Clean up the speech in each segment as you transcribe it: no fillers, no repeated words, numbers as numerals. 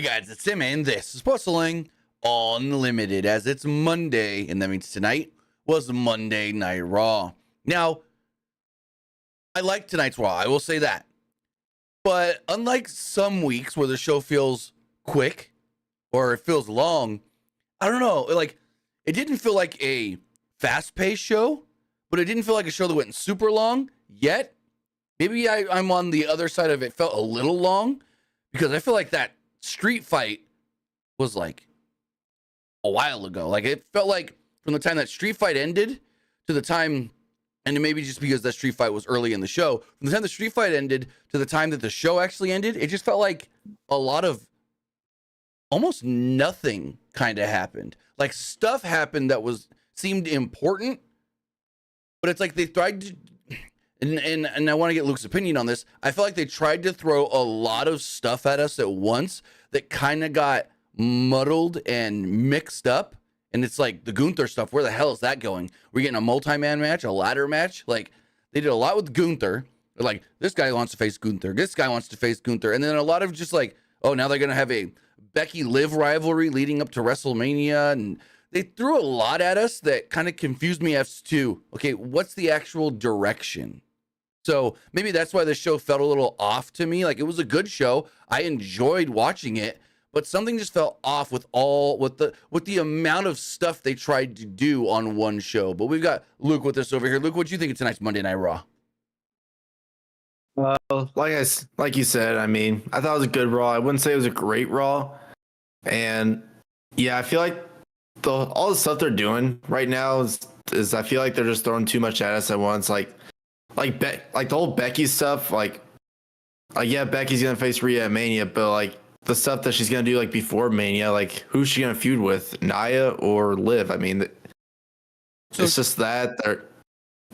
Hey guys, it's Tim, and this is Wrestling Unlimited, as it's Monday, and that means tonight was Monday Night Raw. Now, I like tonight's Raw, I will say that. But unlike some weeks where the show feels quick or it feels long, I don't know, like, it didn't feel like a fast-paced show, but it didn't feel like a show that went super long yet. Maybe I'm on the other side of it, felt a little long, because I feel like that street fight was like a while ago. Like, it felt like from the time that street fight ended to the time, and maybe just because that street fight was early in the show, from the time the street fight ended to the time that the show actually ended, it just felt like a lot of almost nothing kind of happened. Like, stuff happened that seemed important, but it's like they tried to, and I want to get Luke's opinion on this. I feel like they tried to throw a lot of stuff at us at once that kind of got muddled and mixed up. And it's like the Gunther stuff. Where the hell is that going? We're getting a multi-man match, a ladder match. Like, they did a lot with Gunther. They're like, this guy wants to face Gunther. This guy wants to face Gunther. And then a lot of just like, oh, now they're going to have a Becky-Liv rivalry leading up to WrestleMania. And they threw a lot at us that kind of confused me as to, okay, what's the actual direction? So maybe that's why the show felt a little off to me. Like, it was a good show. I enjoyed watching it, but something just felt off with the amount of stuff they tried to do on one show. But we've got Luke with us over here. Luke, what do you think of tonight's Monday Night Raw? Like you said, I mean, I thought it was a good Raw. I wouldn't say it was a great Raw. And yeah, I feel like all the stuff they're doing right now is I feel like they're just throwing too much at us at once. Like the whole Becky stuff, yeah, Becky's gonna face Rhea at Mania, but like the stuff that she's gonna do like before Mania, like who's she gonna feud with, Nia or Liv? I mean, it's just that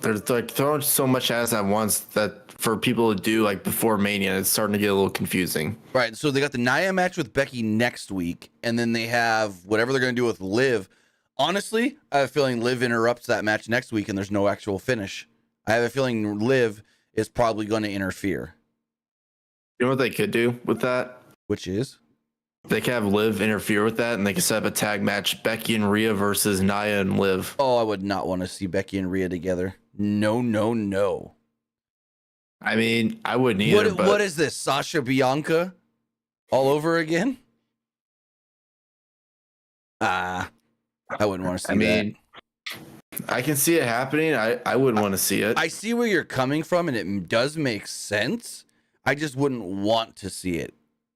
they're like throwing so much at us at once that for people to do like before Mania, it's starting to get a little confusing. Right. So they got the Nia match with Becky next week, and then they have whatever they're gonna do with Liv. Honestly, I have a feeling Liv interrupts that match next week, and there's no actual finish. I have a feeling Liv is probably going to interfere. You know what they could do with that? Which is? They could have Liv interfere with that, and they could set up a tag match, Becky and Rhea versus Nia and Liv. Oh, I would not want to see Becky and Rhea together. No, no, no. I mean, I wouldn't either. What is this, Sasha Bianca all over again? I wouldn't want to see that. I can see it happening. I wouldn't want to see it. I see where you're coming from, and it does make sense. I just wouldn't want to see it,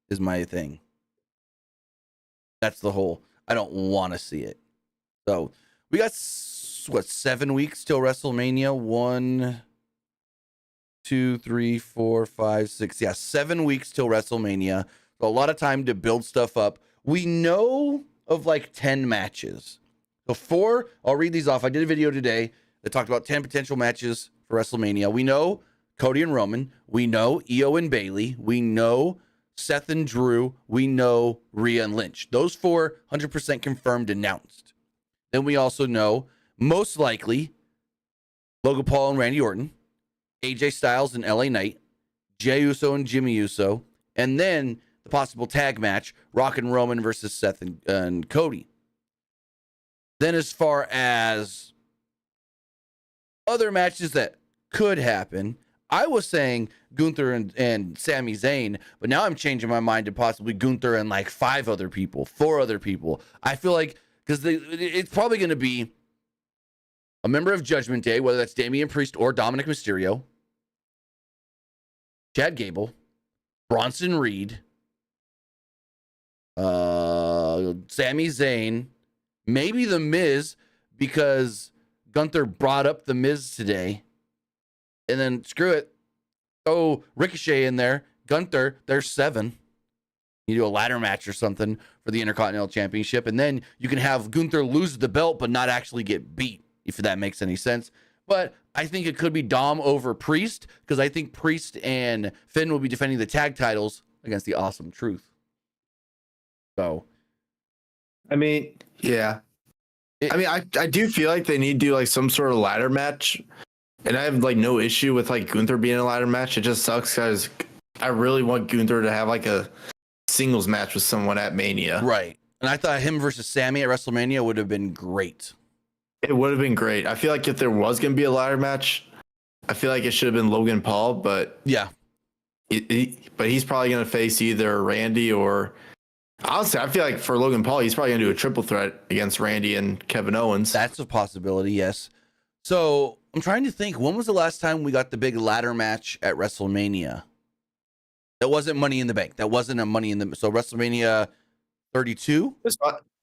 is my thing. That's the whole, I don't want to see it. So, we got, 7 weeks till WrestleMania? 1, 2, 3, 4, 5, 6. Yeah, 7 weeks till WrestleMania. So a lot of time to build stuff up. We know of like 10 matches. Before, I'll read these off. I did a video today that talked about 10 potential matches for WrestleMania. We know Cody and Roman. We know Io and Bayley. We know Seth and Drew. We know Rhea and Lynch. Those 4, 100% confirmed, announced. Then we also know, most likely, Logan Paul and Randy Orton, AJ Styles and LA Knight, Jey Uso and Jimmy Uso, and then the possible tag match, Rock and Roman versus Seth and Cody. Then as far as other matches that could happen, I was saying Gunther and Sami Zayn, but now I'm changing my mind to possibly Gunther and like 4 other people. I feel like, because it's probably going to be a member of Judgment Day, whether that's Damian Priest or Dominic Mysterio, Chad Gable, Bronson Reed, Sami Zayn, maybe The Miz, because Gunther brought up The Miz today. And then, screw it, throw Ricochet in there. Gunther, there's 7. You do a ladder match or something for the Intercontinental Championship. And then you can have Gunther lose the belt but not actually get beat, if that makes any sense. But I think it could be Dom over Priest, because I think Priest and Finn will be defending the tag titles against the Awesome Truth. So, I mean, yeah. I do feel like they need to do like some sort of ladder match, and I have like no issue with like Gunther being in a ladder match. It just sucks because I really want Gunther to have like a singles match with someone at Mania. Right. And I thought him versus Sami at WrestleMania would have been great. It would have been great. I feel like if there was going to be a ladder match, I feel like it should have been Logan Paul, but yeah, but he's probably going to face either Randy or honestly, I feel like for Logan Paul, he's probably going to do a triple threat against Randy and Kevin Owens. That's a possibility, yes. So I'm trying to think, when was the last time we got the big ladder match at WrestleMania? That wasn't Money in the Bank. That wasn't a Money in the... So WrestleMania 32?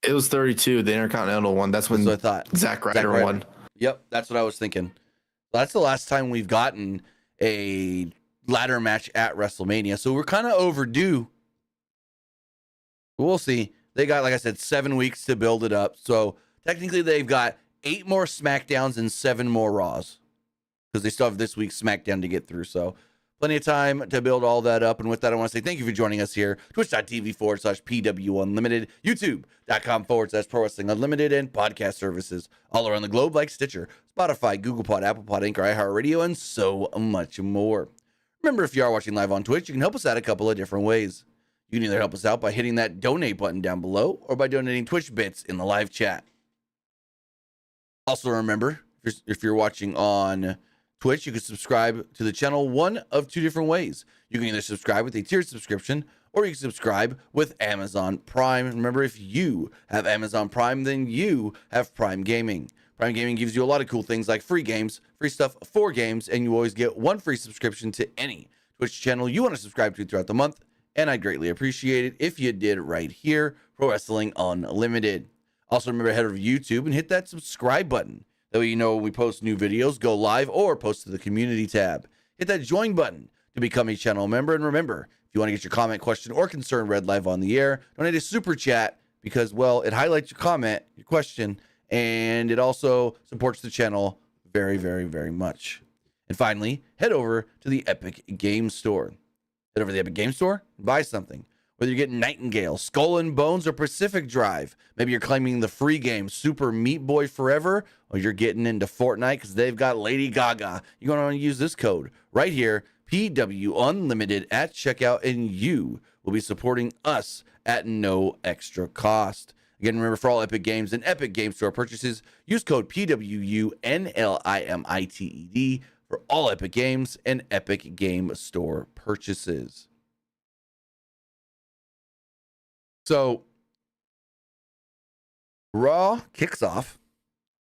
It was 32, the Intercontinental one. That's when I thought. Zack Ryder won. Yep, that's what I was thinking. That's the last time we've gotten a ladder match at WrestleMania. So we're kind of overdue. We'll see. They got, like I said, 7 weeks to build it up. So technically they've got 8 more SmackDowns and 7 more Raws, because they still have this week's SmackDown to get through. So plenty of time to build all that up. And with that, I want to say thank you for joining us here. Twitch.tv/PWU Unlimited, YouTube.com/Pro Wrestling Unlimited, and podcast services all around the globe like Stitcher, Spotify, Google Pod, Apple Pod, Anchor, iHeartRadio, and so much more. Remember, if you are watching live on Twitch, you can help us out a couple of different ways. You can either help us out by hitting that donate button down below or by donating Twitch bits in the live chat. Also, remember, if you're watching on Twitch, you can subscribe to the channel one of 2 different ways. You can either subscribe with a tiered subscription, or you can subscribe with Amazon Prime. Remember, if you have Amazon Prime, then you have Prime Gaming. Prime Gaming gives you a lot of cool things like free games, free stuff for games, and you always get 1 free subscription to any Twitch channel you want to subscribe to throughout the month. And I'd greatly appreciate it if you did right here, Pro Wrestling Unlimited. Also, remember to head over to YouTube and hit that subscribe button. That way you know when we post new videos, go live, or post to the community tab. Hit that join button to become a channel member. And remember, if you want to get your comment, question, or concern read live on the air, donate a super chat because, well, it highlights your comment, your question, and it also supports the channel very, very, very much. And finally, head over to the Epic Games Store. Head over to the Epic Games Store and buy something. Whether you're getting Nightingale, Skull and Bones, or Pacific Drive, maybe you're claiming the free game Super Meat Boy Forever, or you're getting into Fortnite because they've got Lady Gaga. You're going to want to use this code right here, PW Unlimited at checkout, and you will be supporting us at no extra cost. Again, remember, for all Epic Games and Epic Games Store purchases, use code PWU NLIMITED for all Epic Games and Epic Game Store purchases. So, Raw kicks off.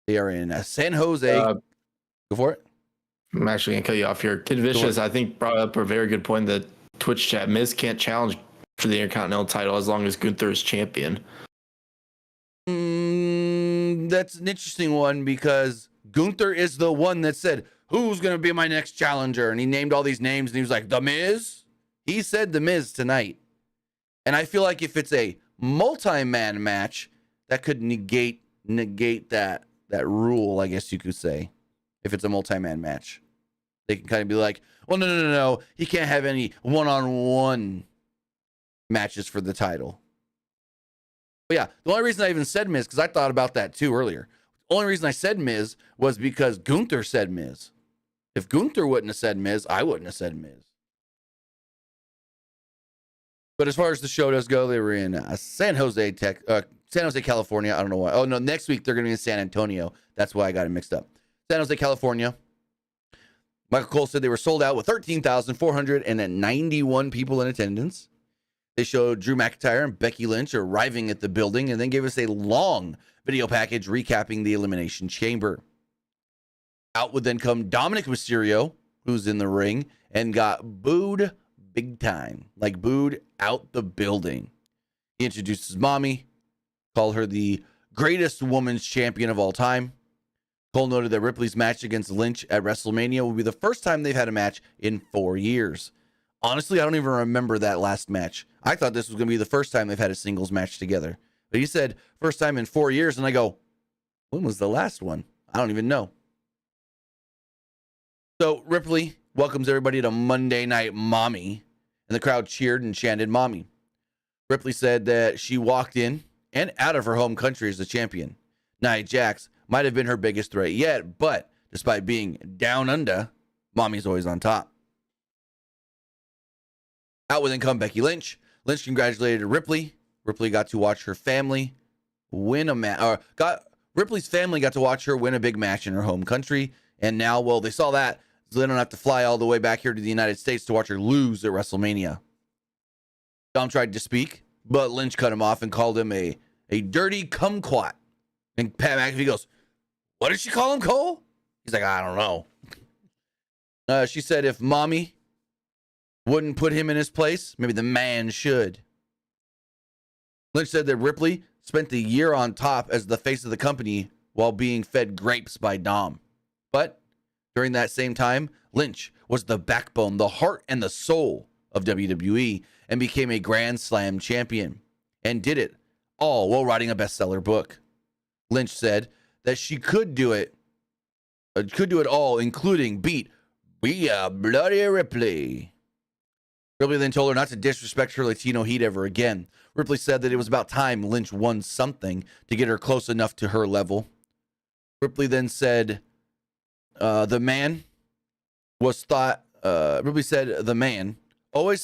They are in San Jose. Go for it. I'm actually going to cut you off here. Kid Vicious, I think, brought up a very good point that Twitch chat. Miz can't challenge for the Intercontinental title as long as Gunther is champion. That's an interesting one because Gunther is the one that said, who's going to be my next challenger? And he named all these names, and he was like, The Miz? He said The Miz tonight. And I feel like if it's a multi-man match, that could negate that rule, I guess you could say. If it's a multi-man match, they can kind of be like, well, no. He can't have any one-on-one matches for the title. But yeah, the only reason I even said Miz, because I thought about that too earlier. The only reason I said Miz was because Gunther said Miz. If Gunther wouldn't have said Miz, I wouldn't have said Miz. But as far as the show does go, they were in San Jose, California. I don't know why. Oh, no, next week they're going to be in San Antonio. That's why I got it mixed up. San Jose, California. Michael Cole said they were sold out with 13,491 people in attendance. They showed Drew McIntyre and Becky Lynch arriving at the building and then gave us a long video package recapping the Elimination Chamber. Out would then come Dominic Mysterio, who's in the ring, and got booed big time, like booed out the building. He introduced his mommy, called her the greatest women's champion of all time. Cole noted that Ripley's match against Lynch at WrestleMania will be the first time they've had a match in 4 years. Honestly, I don't even remember that last match. I thought this was going to be the first time they've had a singles match together. But he said first time in 4 years, and I go, when was the last one? I don't even know. So Ripley welcomes everybody to Monday Night Mommy, and the crowd cheered and chanted Mommy. Ripley said that she walked in and out of her home country as the champion. Nia Jax might have been her biggest threat yet, but despite being down under, Mommy's always on top. Out would then come Becky Lynch, Lynch congratulated Ripley. Ripley got to watch her family win a match. Ripley's family got to watch her win a big match in her home country. And now, well, they saw that, so they don't have to fly all the way back here to the United States to watch her lose at WrestleMania. Dom tried to speak, but Lynch cut him off and called him a dirty kumquat. And Pat McAfee goes, "What did she call him, Cole?" He's like, "I don't know." She said if mommy wouldn't put him in his place, maybe the man should. Lynch said that Ripley spent the year on top as the face of the company while being fed grapes by Dom. But during that same time, Lynch was the backbone, the heart, and the soul of WWE and became a Grand Slam champion and did it all while writing a bestseller book. Lynch said that she could do it all, including beat Rhea Bloody Ripley. Ripley then told her not to disrespect her Latino heat ever again. Ripley said that it was about time Lynch won something to get her close enough to her level. Ripley then said the man always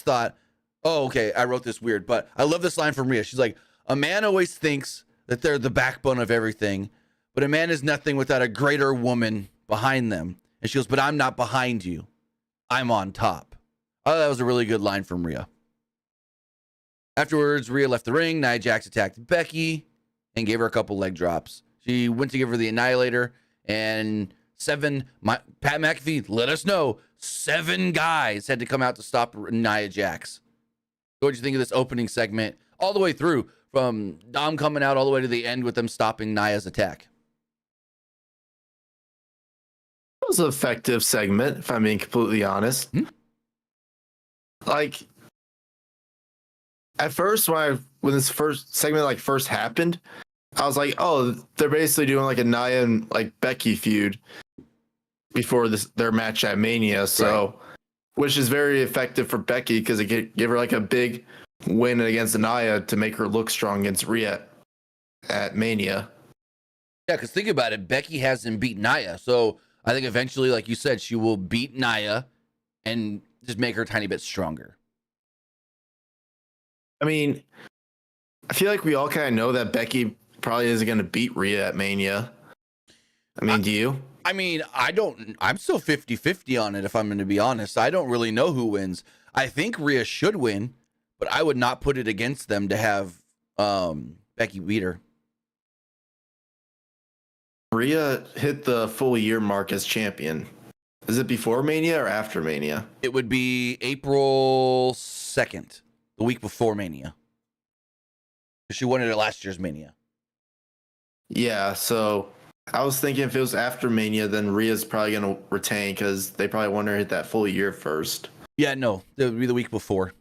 thought, oh, okay, I wrote this weird, but I love this line from Rhea. She's like, a man always thinks that they're the backbone of everything, but a man is nothing without a greater woman behind them. And she goes, but I'm not behind you. I'm on top. Oh, that was a really good line from Rhea. Afterwards, Rhea left the ring. Nia Jax attacked Becky and gave her a couple leg drops. She went to give her the Annihilator, and Pat McAfee let us know 7 guys had to come out to stop Nia Jax. What did you think of this opening segment all the way through, from Dom coming out all the way to the end with them stopping Nia's attack? It was an effective segment, if I'm being completely honest. Like, at first, when this first segment first happened, I was like, oh, they're basically doing like a Nia and Becky feud before their match at Mania. So, right. Which is very effective for Becky because it gave her a big win against Nia to make her look strong against Rhea at Mania. Yeah, because think about it, Becky hasn't beat Nia, so I think eventually, like you said, she will beat Nia and just make her a tiny bit stronger. I mean, I feel like we all kind of know that Becky probably isn't going to beat Rhea at Mania. I mean, do you? I mean, I'm still 50-50 on it, if I'm going to be honest. I don't really know who wins. I think Rhea should win, but I would not put it against them to have Becky beat her. Rhea hit the full year mark as champion. Is it before Mania or after Mania? It would be April 2nd, the week before Mania. She won it at last year's Mania. Yeah, so I was thinking if it was after Mania, then Rhea's probably going to retain because they probably want her to hit that full year first. Yeah, no, it would be the week before.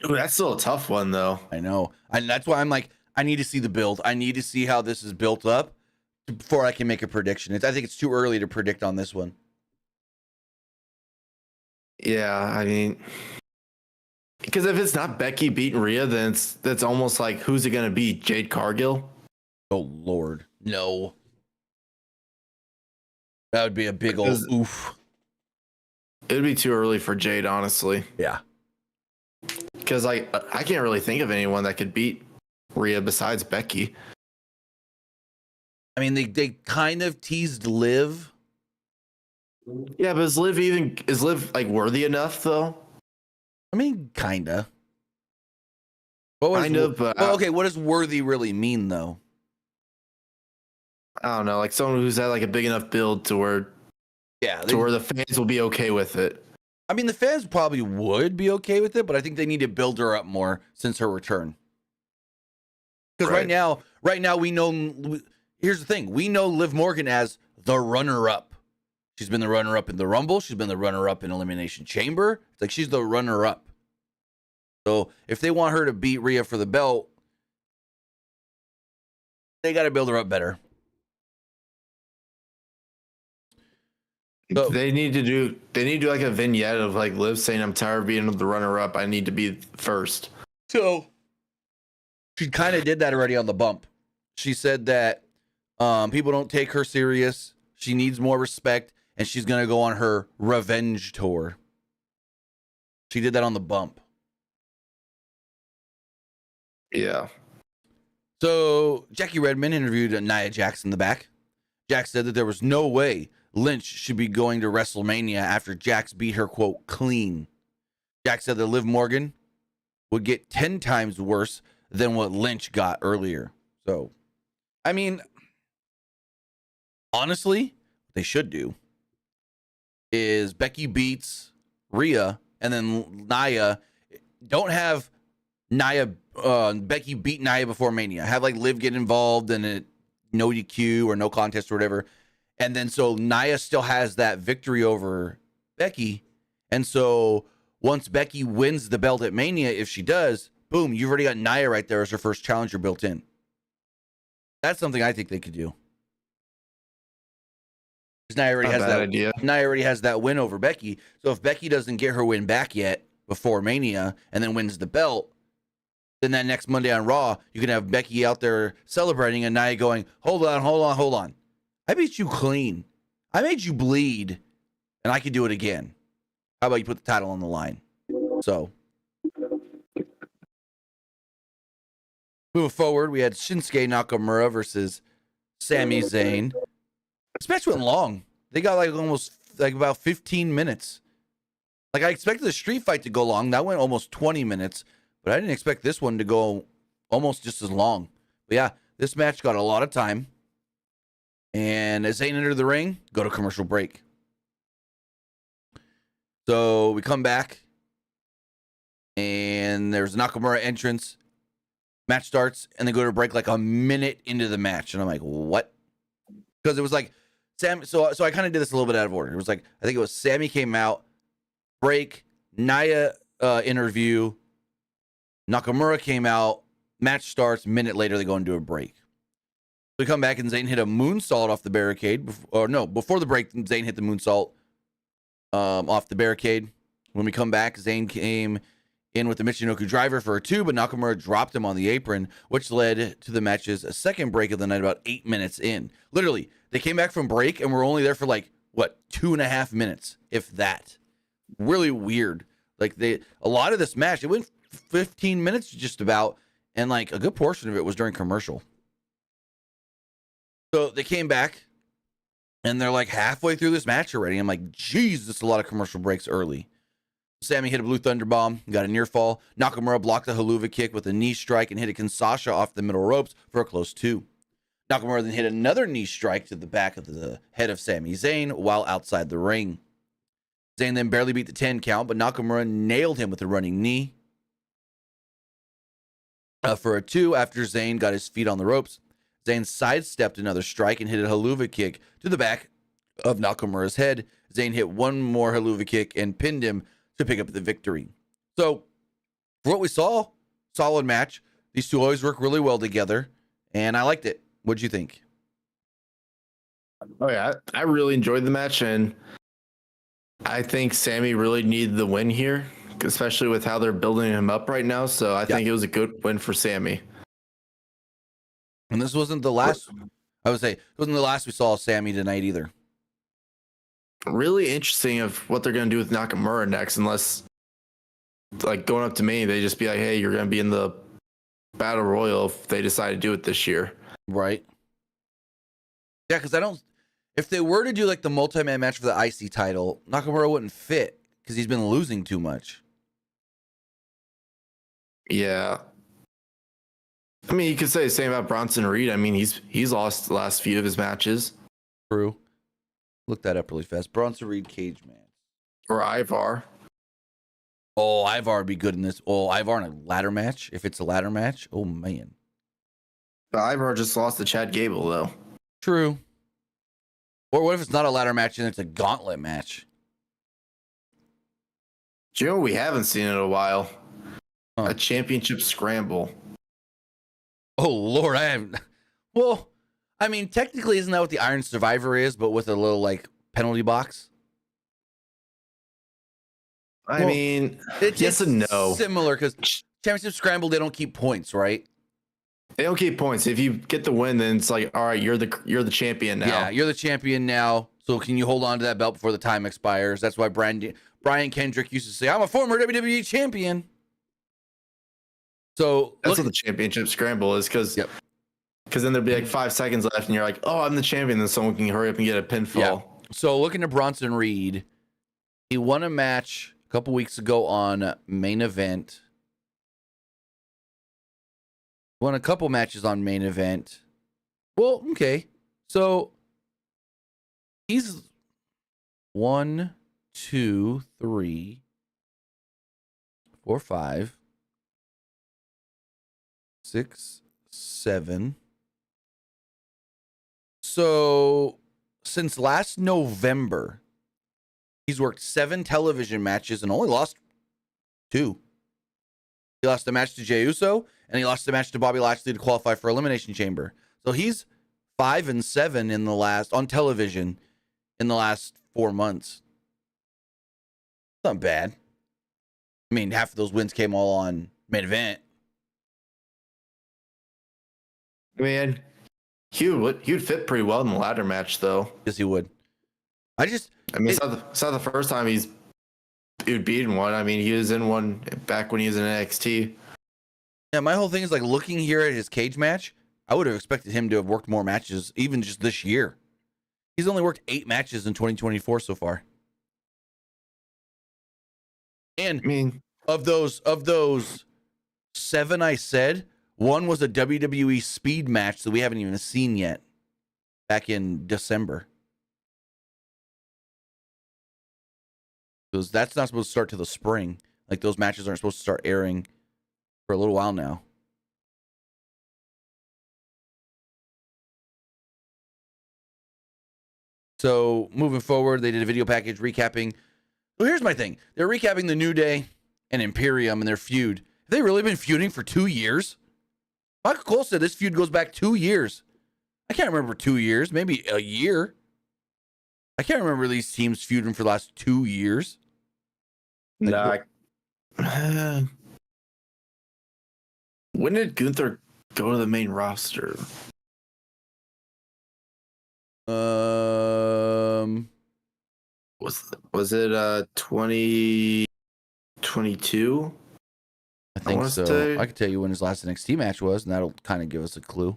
Ooh, that's still a tough one, though. I know. And that's why I'm like, I need to see the build. I need to see how this is built up before I can make a prediction. I think it's too early to predict on this one. Yeah, I mean, because if it's not Becky beating Rhea, then that's almost like, who's it going to be? Jade Cargill? Oh, Lord. No. That would be a big old oof. It would be too early for Jade, honestly. Yeah. Because I can't really think of anyone that could beat Rhea besides Becky. I mean, they kind of teased Liv. Yeah, but is Liv worthy enough though? I mean, kinda. Kind of, but okay, what does worthy really mean though? I don't know, like someone who's had a big enough build to where where the fans will be okay with it. I mean, the fans probably would be okay with it, but I think they need to build her up more since her return. Because right now we know. Here's the thing: we know Liv Morgan as the runner-up. She's been the runner-up in the Rumble. She's been the runner-up in Elimination Chamber. It's like she's the runner-up. So if they want her to beat Rhea for the belt, they got to build her up better. So, they need to do a vignette of Liv saying, "I'm tired of being the runner-up. I need to be first." So she kind of did that already on the bump. She said that people don't take her serious. She needs more respect, and she's going to go on her revenge tour. She did that on the bump. Yeah. So Jackie Redmond interviewed Nia Jax in the back. Jax said that there was no way Lynch should be going to WrestleMania after Jax beat her, quote, clean. Jax said that Liv Morgan would get 10 times worse than what Lynch got earlier. So, I mean, honestly, what they should do is Becky beats Rhea, and then Nia. Don't have Becky beat Nia before Mania. Have like Liv get involved in it, no DQ or no contest or whatever. And then so Nia still has that victory over Becky. And so once Becky wins the belt at Mania, if she does, boom, you've already got Nia right there as her first challenger built in. That's something I think they could do. Because Nia already has that win over Becky. So if Becky doesn't get her win back yet before Mania and then wins the belt, then that next Monday on Raw, you can have Becky out there celebrating and Nia going, hold on. I beat you clean. I made you bleed, and I could do it again. How about you put the title on the line? So, moving forward, we had Shinsuke Nakamura versus Sami Zayn. This match went long. They got like about 15 minutes. Like I expected the street fight to go long. That went almost 20 minutes, but I didn't expect this one to go almost just as long. But yeah, this match got a lot of time. And as Zayn entered the ring, go to commercial break. So we come back, and there's a Nakamura entrance. Match starts, and they go to break like a minute into the match, and I'm like, what? Because it was like Sam. So I kind of did this a little bit out of order. It was like I think it was Sammy came out, break, Nia interview, Nakamura came out, match starts. Minute later, they go into a break. We come back and Zayn hit a moonsault off the barricade. Before the break, Zayn hit the moonsault off the barricade. When we come back, Zayn came in with the Michinoku driver for a 2, but Nakamura dropped him on the apron, which led to the match's second break of the night about 8 minutes in. Literally, they came back from break and were only there for 2.5 minutes, if that. Really weird. A lot of this match, it went 15 minutes just about, and a good portion of it was during commercial. So they came back, and they're halfway through this match already. I'm like, geez, this is a lot of commercial breaks early. Sammy hit a blue thunder bomb, got a near fall. Nakamura blocked a haluva kick with a knee strike and hit a Kinshasa off the middle ropes for a close 2. Nakamura then hit another knee strike to the back of the head of Sami Zayn while outside the ring. Zayn then barely beat the 10 count, but Nakamura nailed him with a running knee for a 2 after Zayn got his feet on the ropes. Zayn sidestepped another strike and hit a haluva kick to the back of Nakamura's head. Zayn hit one more haluva kick and pinned him to pick up the victory. So, for what we saw, solid match. These two always work really well together, and I liked it. What'd you think? Oh yeah, I really enjoyed the match, and I think Sammy really needed the win here, especially with how they're building him up right now. So I think it was a good win for Sammy. And this wasn't the last, I would say, it wasn't the last we saw of Sammy tonight either. Really interesting of what they're going to do with Nakamura next, unless, going up to me, they just be like, hey, you're going to be in the Battle Royal if they decide to do it this year. Right. Yeah, because if they were to do the multi-man match for the IC title, Nakamura wouldn't fit because he's been losing too much. Yeah. I mean, you could say the same about Bronson Reed. I mean, he's lost the last few of his matches. True. Look that up really fast. Bronson Reed cage match. Or Ivar. Oh, Ivar would be good in this. Oh, Ivar in a ladder match. If it's a ladder match, oh man. But Ivar just lost to Chad Gable though. True. Or what if it's not a ladder match and it's a gauntlet match? Do you know what we haven't seen in a while? Huh. A championship scramble. Oh Lord, I haven't. Well, I mean, technically, isn't that what the Iron Survivor is, but with a little penalty box? I mean, yes and no. Similar, because championship scramble, they don't keep points, right? They don't keep points. If you get the win, then it's all right, you're the champion now. Yeah, you're the champion now. So can you hold on to that belt before the time expires? That's why Brian Kendrick used to say, "I'm a former WWE champion." So That's what the championship scramble is, because then there'd be like 5 seconds left, and you're like, oh, I'm the champion. Then someone can hurry up and get a pinfall. Yeah. So looking at Bronson Reed, he won a match a couple weeks ago on Main Event. Won a couple matches on Main Event. Well, okay. So he's 1, 2, 3, 4, 5, 6, 7. So since last November, he's worked 7 television matches and only lost 2. He lost a match to Jey Uso, and he lost a match to Bobby Lashley to qualify for Elimination Chamber. So he's 5-7 in the last on television in the last 4 months. Not bad. I mean, half of those wins came all on Main Event. I mean, he would fit pretty well in the ladder match, though. Yes, he would. I mean, it's not the first time he would beat in one. I mean, he was in one back when he was in NXT. Yeah, my whole thing is like looking here at his cage match. I would have expected him to have worked more matches, even just this year. He's only worked 8 matches in 2024 so far. And I mean, of those 7 I said, one was a WWE speed match that we haven't even seen yet back in December. Because that's not supposed to start till the spring. Like, those matches aren't supposed to start airing for a little while now. So, moving forward, they did a video package recapping. Well, here's my thing. They're recapping the New Day and Imperium and their feud. Have they really been feuding for 2 years? Michael Cole said this feud goes back 2 years. I can't remember 2 years, maybe a year. I can't remember these teams feuding for the last 2 years. Like, when did Gunther go to the main roster? Was it 2022? I think so. I can tell you when his last NXT match was, and that'll kind of give us a clue.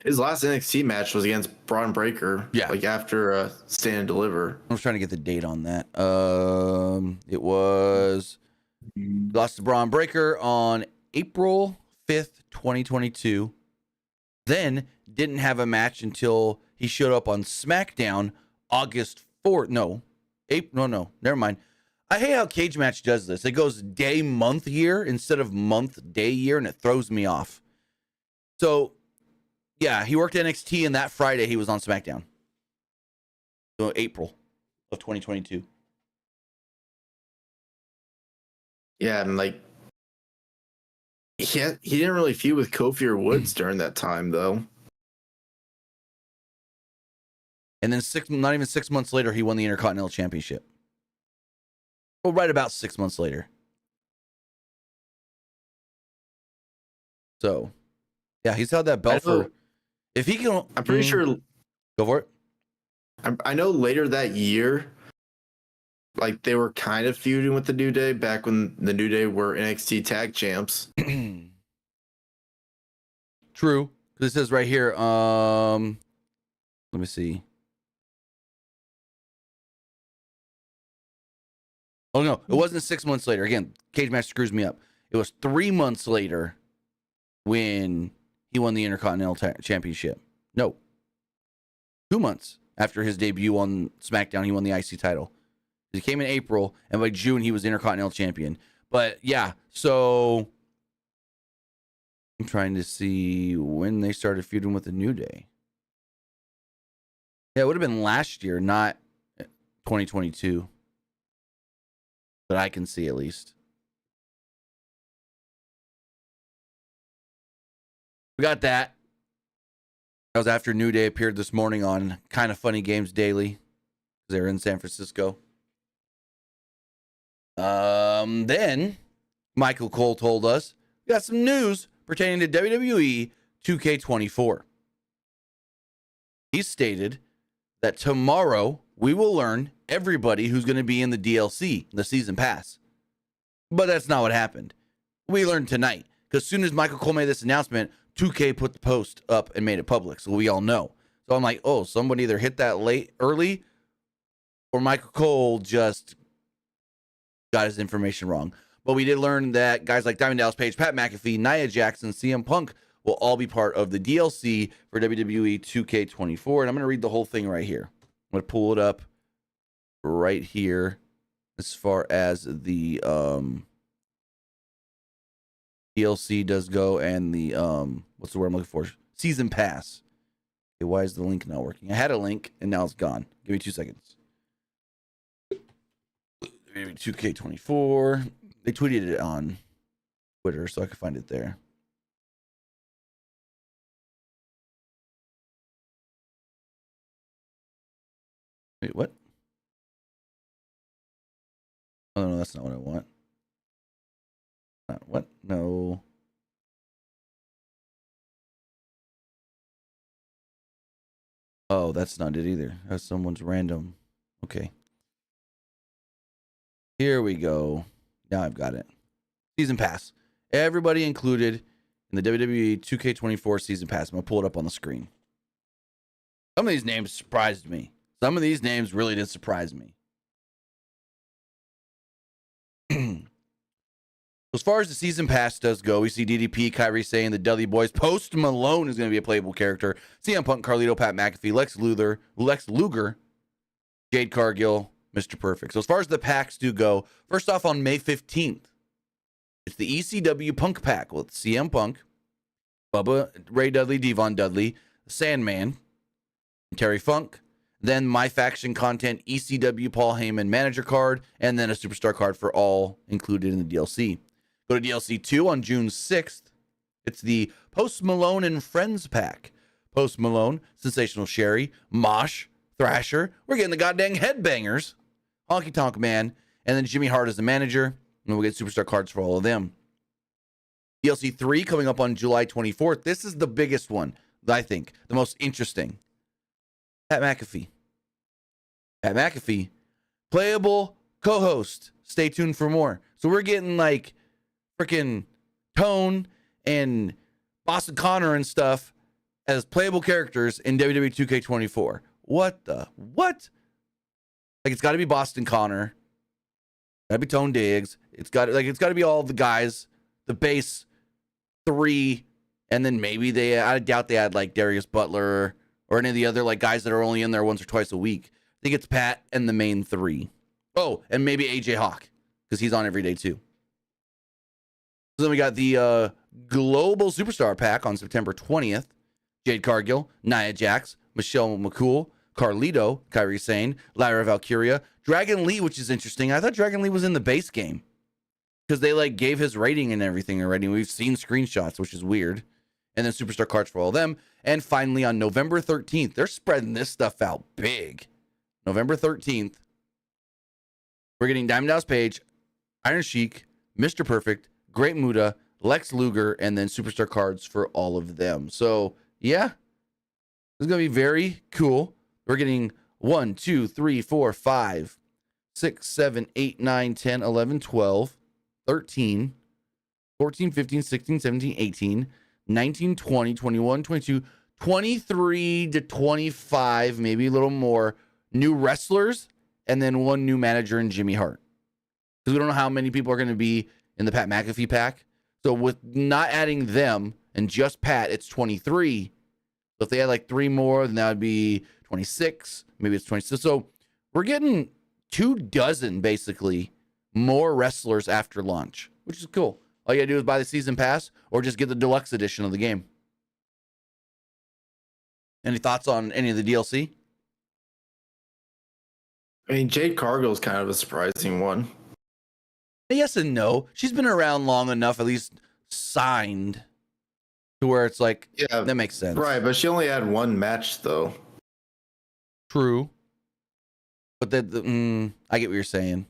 His last NXT match was against Braun Breaker. Yeah. Like after Stand and Deliver. I was trying to get the date on that. It was lost to Braun Breaker on April 5th, 2022. Then didn't have a match until he showed up on SmackDown August 4th. No, never mind. I hate how Cage Match does this. It goes day, month, year instead of month, day, year, and it throws me off. So, yeah, he worked NXT, and that Friday he was on SmackDown. So, April of 2022. Yeah, and like, he didn't really feud with Kofi or Woods during that time, though. And then not even 6 months later, he won the Intercontinental Championship. Well, right about 6 months later. So, yeah, he's held that belt for. If he can, I'm pretty sure. Go for it. I know later that year, like they were kind of feuding with the New Day back when the New Day were NXT Tag Champs. True, because it says right here. Let me see. Oh, no, it wasn't 6 months later. Again, Cage Match screws me up. It was 3 months later when he won the Intercontinental Championship. No. 2 months after his debut on SmackDown, he won the IC title. He came in April, and by June, he was Intercontinental Champion. But, yeah, so I'm trying to see when they started feuding with the New Day. Yeah, it would have been last year, not 2022. That I can see, at least. We got that. That was after New Day appeared this morning on Kind of Funny Games Daily. They're in San Francisco. Then Michael Cole told us we got some news pertaining to WWE 2K24. He stated that tomorrow we will learn everybody who's going to be in the DLC, the season pass. But that's not what happened. We learned tonight. Because as soon as Michael Cole made this announcement, 2K put the post up and made it public. So we all know. So I'm like, oh, somebody either hit that early, or Michael Cole just got his information wrong. But we did learn that guys like Diamond Dallas Page, Pat McAfee, Nia Jax, and CM Punk will all be part of the DLC for WWE 2K24. And I'm going to read the whole thing right here. I'm going to pull it up right here as far as the DLC does go, and the what's the word I'm looking for? Season pass. Okay, why is the link not working? I had a link and now it's gone. Give me 2 seconds. 2K24. They tweeted it on Twitter, so I could find it there. Wait, what? Oh, no, that's not what I want. What? No. Oh, that's not it either. That's someone's random. Okay. Here we go. Now I've got it. Season pass. Everybody included in the WWE 2K24 season pass. I'm going to pull it up on the screen. Some of these names surprised me. Some of these names really did surprise me. As far as the season pass does go, we see DDP, Kyrie saying the Dudley Boys. Post Malone is going to be a playable character. CM Punk, Carlito, Pat McAfee, Lex Luger, Jade Cargill, Mr. Perfect. So as far as the packs do go, first off on May 15th, it's the ECW Punk pack with CM Punk, Bubba Ray Dudley, Devon Dudley, Sandman, and Terry Funk. Then My Faction content, ECW Paul Heyman manager card, and then a superstar card for all included in the DLC. Go to DLC 2 on June 6th. It's the Post Malone and Friends pack. Post Malone, Sensational Sherry, Mosh, Thrasher. We're getting the goddamn headbangers. Honky Tonk Man. And then Jimmy Hart as the manager. And we'll get superstar cards for all of them. DLC 3 coming up on July 24th. This is the biggest one, I think. The most interesting. Pat McAfee. Pat McAfee. Playable co-host. Stay tuned for more. So we're getting like freaking Tone and Boston Connor and stuff as playable characters in WWE 2K24. What? Like, it's got to be Boston Connor. Got to be Tone Diggs. It's got to be all the guys, the base 3, and then maybe I doubt they add like Darius Butler or any of the other like guys that are only in there once or twice a week. I think it's Pat and the main 3. Oh, and maybe AJ Hawk, because he's on every day too. So then we got the Global Superstar Pack on September 20th. Jade Cargill, Nia Jax, Michelle McCool, Carlito, Kyrie Sane, Lyra Valkyria, Dragon Lee, which is interesting. I thought Dragon Lee was in the base game because they like gave his rating and everything already. We've seen screenshots, which is weird. And then superstar cards for all of them. And finally, on November 13th, they're spreading this stuff out big. November 13th, we're getting Diamond Dallas Page, Iron Sheik, Mr. Perfect, Great Muta, Lex Luger, and then superstar cards for all of them. So, yeah, this is going to be very cool. We're getting 1, 2, 3, 4, 5, 6, 7, 8, 9, 10, 11, 12, 13, 14, 15, 16, 17, 18, 19, 20, 21, 22, 23 to 25, maybe a little more new wrestlers, and then 1 new manager in Jimmy Hart. Because we don't know how many people are going to be in the Pat McAfee pack. So with not adding them and just Pat, it's 23. So if they had like 3 more, then that would be 26. Maybe it's 26. So we're getting 24 basically more wrestlers after launch, which is cool. All you gotta do is buy the season pass or just get the deluxe edition of the game. Any thoughts on any of the DLC? I mean, Jade Cargill is kind of a surprising one. Yes and no. She's been around long enough, at least signed, to where it's like, yeah, that makes sense. Right, but she only had 1 match, though. True. But I get what you're saying.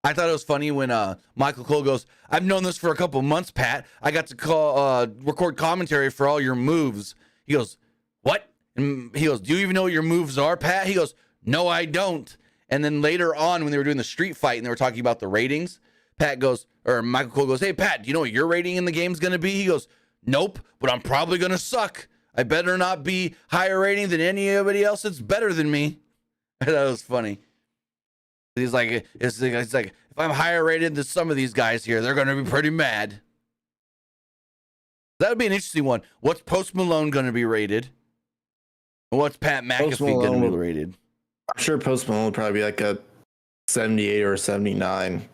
I thought it was funny when Michael Cole goes, I've known this for a couple months, Pat. I got to record commentary for all your moves. He goes, what? And he goes, do you even know what your moves are, Pat? He goes, no, I don't. And then later on, when they were doing the street fight and they were talking about the ratings, Michael Cole goes, hey, Pat, do you know what your rating in the game's going to be? He goes, nope, but I'm probably going to suck. I better not be higher rating than anybody else that's better than me. That was funny. He's like, it's like, if I'm higher rated than some of these guys here, they're going to be pretty mad. That would be an interesting one. What's Post Malone going to be rated? What's Pat McAfee going to be rated? I'm sure Post Malone will probably be like a 78 or a 79.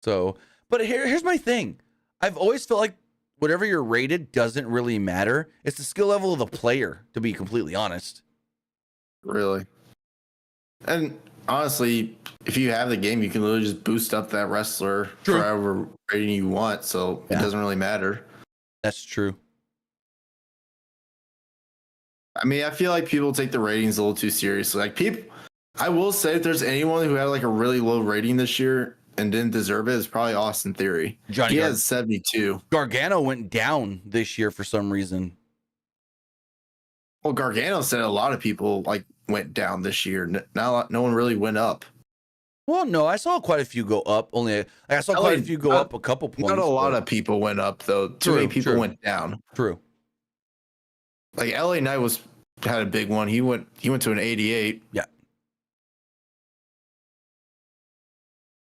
So, but here's my thing. I've always felt like whatever you're rated doesn't really matter. It's the skill level of the player, to be completely honest. Really? And honestly, if you have the game, you can literally just boost up that wrestler for however rating you want. So it doesn't really matter. That's true. I mean, I feel like people take the ratings a little too seriously. Like I will say if there's anyone who had like a really low rating this year and didn't deserve it, it's probably Austin Theory. He has 72. Gargano went down this year for some reason. Well, Gargano said a lot of people like went down this year. No one really went up. Well, no, I saw quite a few go up. I saw quite a few go up a couple points. Not a lot of people went up though. Too many people went down. True. Like LA Knight had a big one. He went to an 88. Yeah.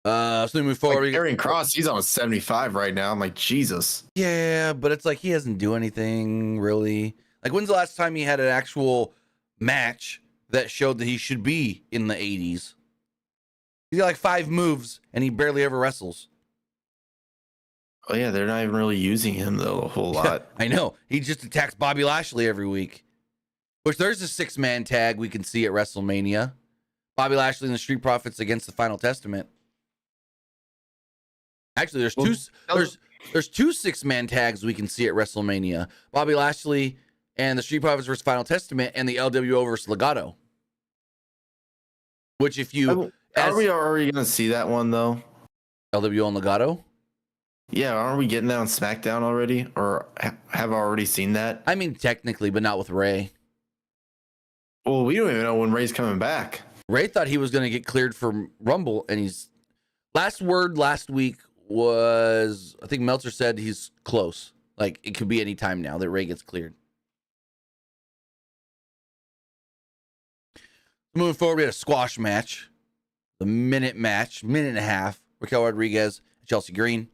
So we move forward. Like Karrion Kross, he's on a 75 right now. I'm like, Jesus. Yeah, but it's like he hasn't do anything really. Like, when's the last time he had an actual match that showed that he should be in the 80s? He's got like 5 moves, and he barely ever wrestles. Oh, yeah, they're not even really using him, though, a whole lot. I know. He just attacks Bobby Lashley every week. Which there's a 6-man tag we can see at WrestleMania. Bobby Lashley and the Street Profits against the Final Testament. Actually, there's two 6-man tags we can see at WrestleMania. Bobby Lashley and the Street Profits versus Final Testament, and the LWO versus Legado. Which, if you are we already going to see that one though? LWO and Legado? Yeah, aren't we getting that on SmackDown already, or have already seen that? I mean, technically, but not with Ray. Well, we don't even know when Ray's coming back. Ray thought he was going to get cleared for Rumble, and he's last word last week was, I think Meltzer said he's close. Like, it could be any time now that Ray gets cleared. Moving forward, we had a squash match, the minute and a half. Raquel Rodriguez and Chelsea Green.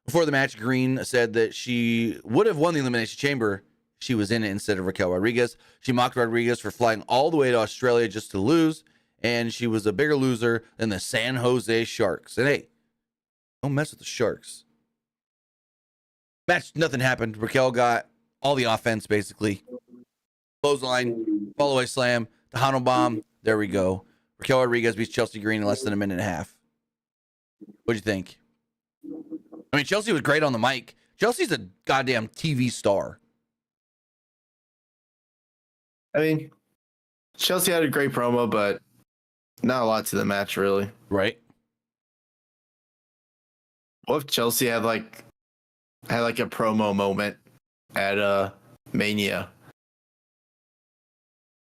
Before the match, Green said that she would have won the Elimination Chamber. She was in it instead of Raquel Rodriguez. She mocked Rodriguez for flying all the way to Australia just to lose, and she was a bigger loser than the San Jose Sharks. And hey, don't mess with the Sharks. Match, nothing happened. Raquel got all the offense, basically. Clothesline, follow-away slam, the Tejano bomb. There we go. Raquel Rodriguez beats Chelsea Green in less than a minute and a half. What'd you think? I mean, Chelsea was great on the mic. Chelsea's a goddamn TV star. I mean, Chelsea had a great promo, but not a lot to the match, really. Right. What if Chelsea had a promo moment at Mania?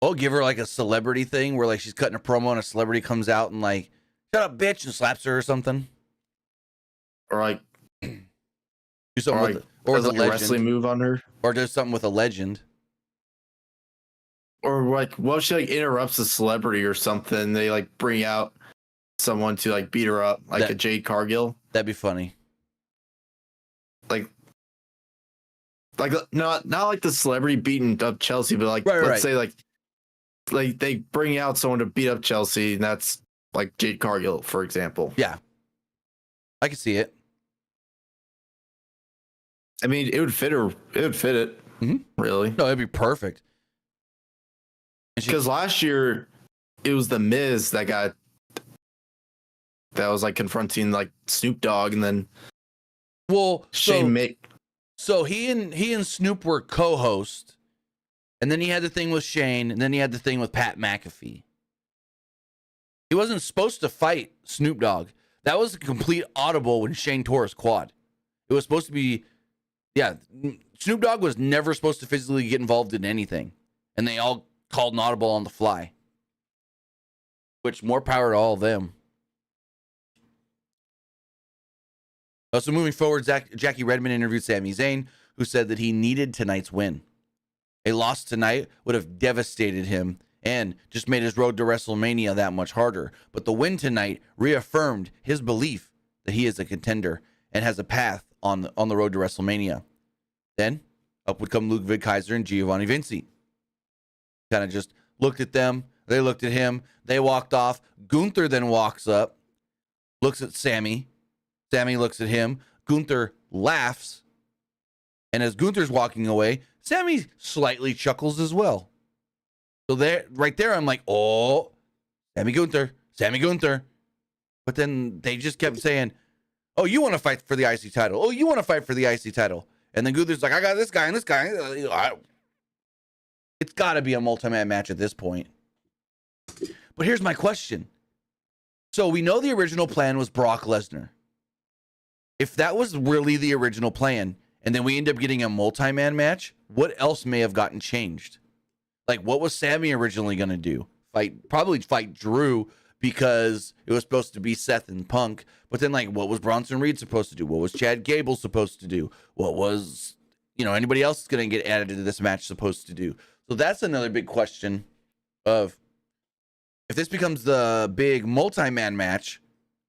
Oh, give her like a celebrity thing where like she's cutting a promo and a celebrity comes out and like, shut up, bitch, and slaps her or something. Or like do something with a wrestling move on her. Or do something with a legend. Or like, what if she like interrupts a celebrity or something? They like bring out someone to like beat her up, like a Jade Cargill. That'd be funny. Like not like the celebrity beating up Chelsea, but like let's say like they bring out someone to beat up Chelsea, and that's like Jade Cargill, for example. Yeah, I can see it. I mean, it would fit her. It would fit it. Mm-hmm. Really? No, it'd be perfect. Because last year it was the Miz that was like confronting like Snoop Dogg, and then Shane So he and Snoop were co-hosts, and then he had the thing with Shane, and then he had the thing with Pat McAfee. He wasn't supposed to fight Snoop Dogg. That was a complete audible when Shane tore his quad. It was supposed to be, Snoop Dogg was never supposed to physically get involved in anything, and they all called an audible on the fly. Which, more power to all of them. So moving forward, Jackie Redmond interviewed Sami Zayn, who said that he needed tonight's win. A loss tonight would have devastated him and just made his road to WrestleMania that much harder. But the win tonight reaffirmed his belief that he is a contender and has a path on the road to WrestleMania. Then up would come Ludwig Kaiser and Giovanni Vinci. Kind of just looked at them. They looked at him. They walked off. Gunther then walks up, looks at Sami. Sami looks at him. Gunther laughs. And as Gunther's walking away, Sami slightly chuckles as well. So right there, I'm like, oh, Sami Gunther. But then they just kept saying, oh, you want to fight for the IC title. Oh, you want to fight for the IC title. And then Gunther's like, I got this guy and this guy. It's got to be a multi-man match at this point. But here's my question. So we know the original plan was Brock Lesnar. If that was really the original plan, and then we end up getting a multi-man match, what else may have gotten changed? Like, what was Sami originally going to do? Probably fight Drew because it was supposed to be Seth and Punk. But then, like, what was Bronson Reed supposed to do? What was Chad Gable supposed to do? What was, anybody else going to get added to this match supposed to do? So that's another big question of, if this becomes the big multi-man match,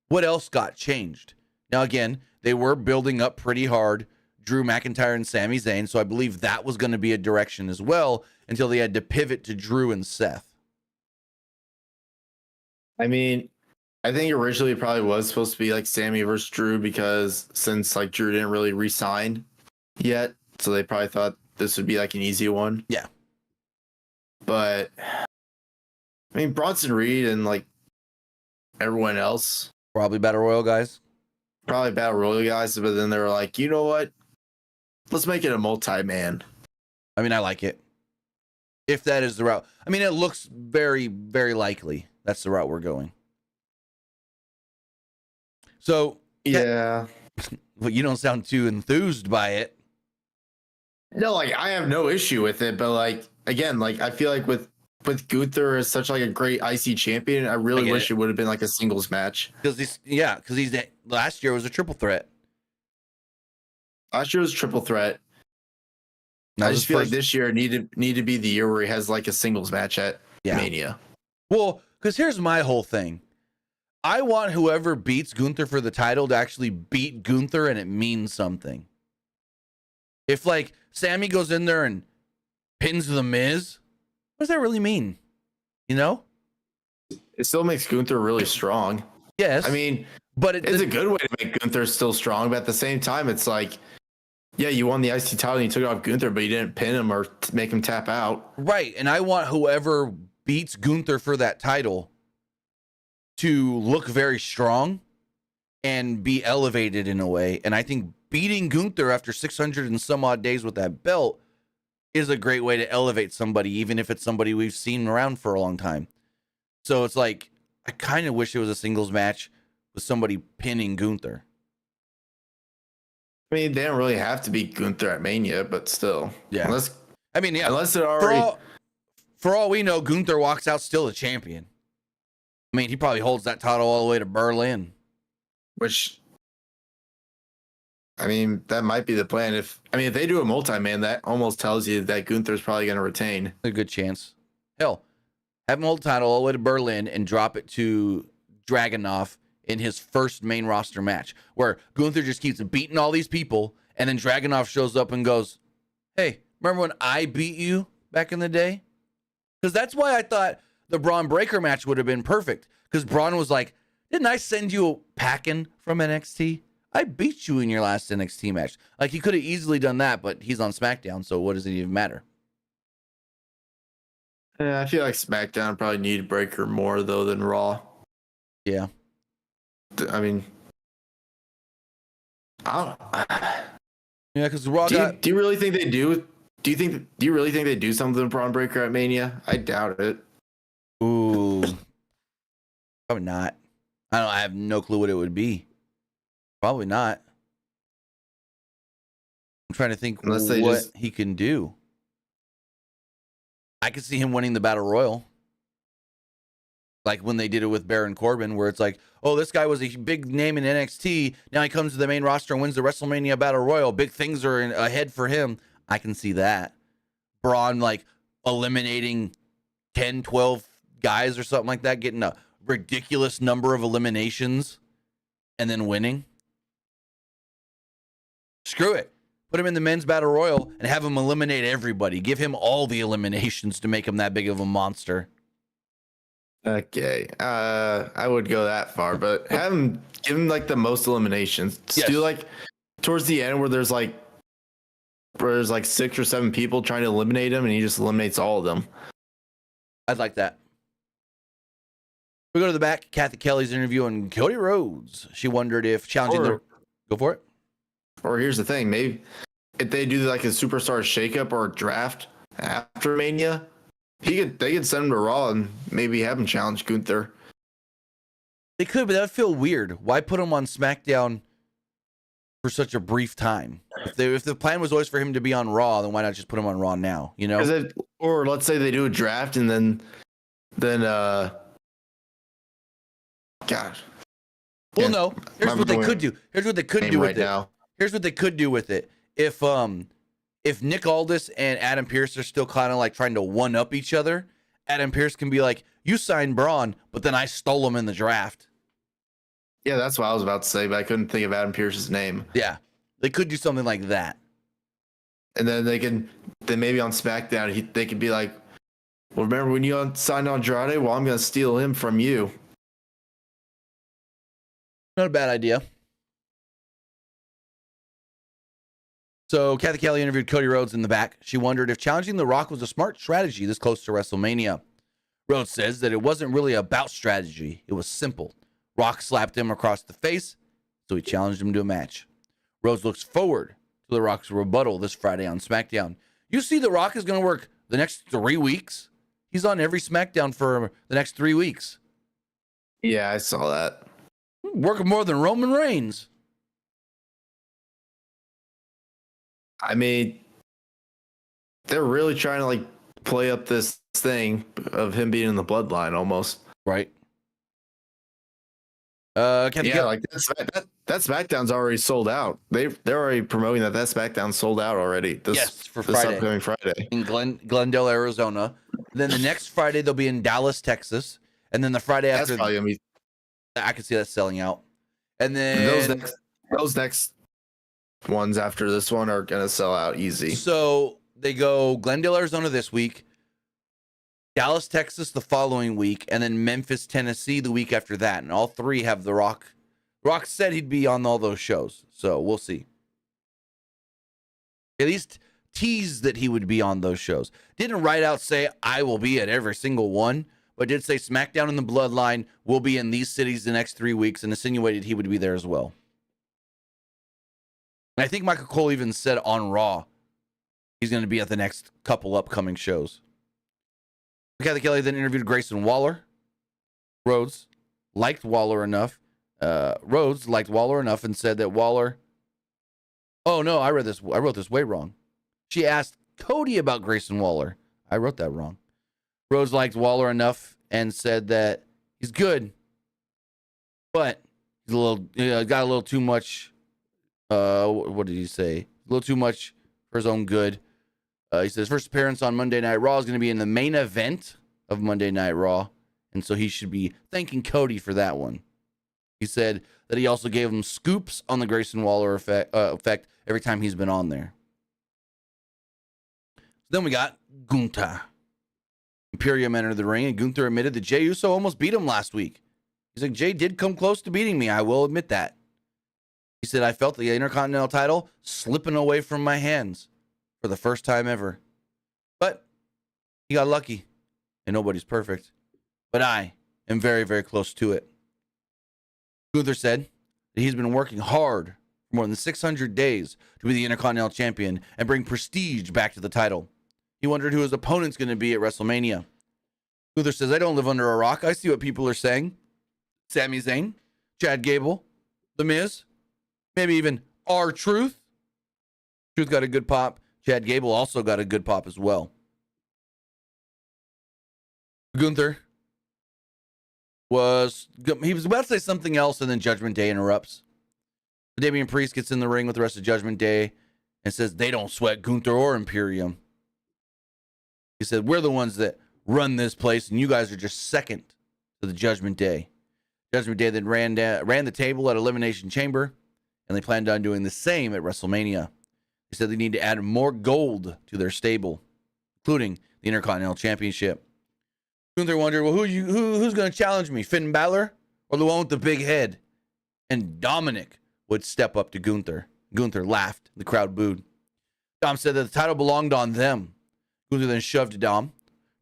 what else got changed? Now, again, they were building up pretty hard Drew McIntyre and Sami Zayn, so I believe that was going to be a direction as well until they had to pivot to Drew and Seth. I mean, I think originally it probably was supposed to be like Sami versus Drew because since like Drew didn't really re-sign yet, so they probably thought this would be like an easy one. Yeah. But I mean, Bronson Reed and like everyone else, Probably Battle Royal guys. but then they were like, you know what? Let's make it a multi-man. I mean, I like it. If that is the route. I mean, it looks very, very likely that's the route we're going. So, yeah. Well, you don't sound too enthused by it. No, like I have no issue with it, but like again, like I feel like with Gunther as such like a great IC champion, I really wish it would have been like a singles match. Because he's last year was a triple threat. Last year was triple threat. I just feel like this year need to be the year where he has like a singles match at Mania. Well, because here's my whole thing. I want whoever beats Gunther for the title to actually beat Gunther and it means something. If like Sami goes in there and pins The Miz, what does that really mean? It still makes Gunther really strong. Yes. I mean, but it's a good way to make Gunther still strong, but at the same time, it's like, yeah, you won the IC title and you took it off Gunther, but you didn't pin him or make him tap out. Right. And I want whoever beats Gunther for that title to look very strong and be elevated in a way. And I think beating Gunther after 600 and some odd days with that belt is a great way to elevate somebody, even if it's somebody we've seen around for a long time. So it's like, I kind of wish it was a singles match with somebody pinning Gunther. I mean, they don't really have to beat Gunther at Mania, but still. Yeah. Unless it already... For all we know, Gunther walks out still a champion. I mean, he probably holds that title all the way to Berlin. Which, I mean, that might be the plan. If they do a multi-man, that almost tells you that Gunther's probably going to retain. A good chance. Hell, have him hold the title all the way to Berlin and drop it to Dragunov in his first main roster match, where Gunther just keeps beating all these people, and then Dragunov shows up and goes, hey, remember when I beat you back in the day? Because that's why I thought the Braun Breaker match would have been perfect. Because Braun was like, didn't I send you packing from NXT? I beat you in your last NXT match. Like, he could have easily done that, but he's on SmackDown, so what does it even matter? Yeah, I feel like SmackDown probably needed Breaker more, though, than Raw. Yeah. I mean, yeah, because Raw do you really think they do? Do you really think they do something with Braun Breaker at Mania? I doubt it. Ooh, probably not. I have no clue what it would be. Probably not. I'm trying to think what he can do. I could see him winning the Battle Royal. Like when they did it with Baron Corbin, where it's like, oh, this guy was a big name in NXT. Now he comes to the main roster and wins the WrestleMania Battle Royal. Big things are ahead for him. I can see that. Braun, like, eliminating 10, 12 guys or something like that, getting a ridiculous number of eliminations and then winning. Screw it. Put him in the men's battle royal and have him eliminate everybody. Give him all the eliminations to make him that big of a monster. Okay. I would go that far, but give him like the most eliminations. Just Yes. do like towards the end where there's like 6 or 7 people trying to eliminate him and he just eliminates all of them. I'd like that. We go to the back. Kathy Kelly's interviewing Cody Rhodes. She wondered if challenging Go for it. Or here's the thing, maybe if they do like a superstar shakeup or a draft after Mania, they could send him to Raw and maybe have him challenge Gunther. They could, but that would feel weird. Why put him on SmackDown for such a brief time? If the plan was always for him to be on Raw, then why not just put him on Raw now? You know? Or let's say they do a draft and then God. Well, no. Here's what they could do. Here's what they could do with it. Here's what they could do with it. If Nick Aldis and Adam Pearce are still kind of like trying to one up each other, Adam Pearce can be like, "You signed Braun, but then I stole him in the draft." Yeah, that's what I was about to say, but I couldn't think of Adam Pearce's name. Yeah, they could do something like that. And then maybe on SmackDown they could be like, "Well, remember when you signed Andrade? Well, I'm going to steal him from you." Not a bad idea. So Kathy Kelly interviewed Cody Rhodes in the back. She wondered if challenging The Rock was a smart strategy this close to WrestleMania. Rhodes says that it wasn't really about strategy. It was simple. Rock slapped him across the face, so he challenged him to a match. Rhodes looks forward to The Rock's rebuttal this Friday on SmackDown. You see The Rock is going to work the next 3 weeks? He's on every SmackDown for the next 3 weeks. Yeah, I saw that. Working more than Roman Reigns. I mean, they're really trying to like play up this thing of him being in the bloodline almost. Right. Like that SmackDown's already sold out. They're already promoting that SmackDown sold out already. This upcoming Friday in Glendale, Arizona. Then the next Friday they'll be in Dallas, Texas, and then the Friday after. That's probably gonna be. I can see that selling out. And then those next ones after this one are gonna sell out easy. So they go Glendale, Arizona this week, Dallas, Texas the following week, and then Memphis, Tennessee the week after that. And all three have The Rock. Rock said he'd be on all those shows, so we'll see. At least teased that he would be on those shows. Didn't right out say I will be at every single one, but did say SmackDown and the Bloodline will be in these cities the next 3 weeks, and insinuated he would be there as well. And I think Michael Cole even said on Raw he's going to be at the next couple upcoming shows. Kathy Kelly then interviewed Grayson Waller. Rhodes liked Waller enough. Rhodes liked Waller enough and said that Waller. Oh no, I wrote this way wrong. She asked Cody about Grayson Waller. I wrote that wrong. Rhodes liked Waller enough and said that he's good, but he's got a little too much. What did he say? A little too much for his own good. He says first appearance on Monday Night Raw is going to be in the main event of Monday Night Raw, and so he should be thanking Cody for that one. He said that he also gave him scoops on the Grayson Waller effect every time he's been on there. Then we got Gunther. Imperium entered the ring, and Gunther admitted that Jey Uso almost beat him last week. He's like, Jey did come close to beating me. I will admit that. He said, I felt the Intercontinental title slipping away from my hands for the first time ever. But he got lucky, and nobody's perfect. But I am very, very close to it. Gunther said that he's been working hard for more than 600 days to be the Intercontinental Champion and bring prestige back to the title. He wondered who his opponent's going to be at WrestleMania. Gunther says, I don't live under a rock. I see what people are saying. Sami Zayn, Chad Gable, The Miz, maybe even R-Truth. Truth got a good pop. Chad Gable also got a good pop as well. Gunther he was about to say something else, and then Judgment Day interrupts. Damian Priest gets in the ring with the rest of Judgment Day and says they don't sweat Gunther or Imperium. He said, we're the ones that run this place, and you guys are just second to the Judgment Day. Judgment Day then ran the table at Elimination Chamber, and they planned on doing the same at WrestleMania. They said they need to add more gold to their stable, including the Intercontinental Championship. Gunther wondered, well, who's going to challenge me, Finn Balor or the one with the big head? And Dominic would step up to Gunther. Gunther laughed. The crowd booed. Dom said that the title belonged on them. Gunther then shoved Dom.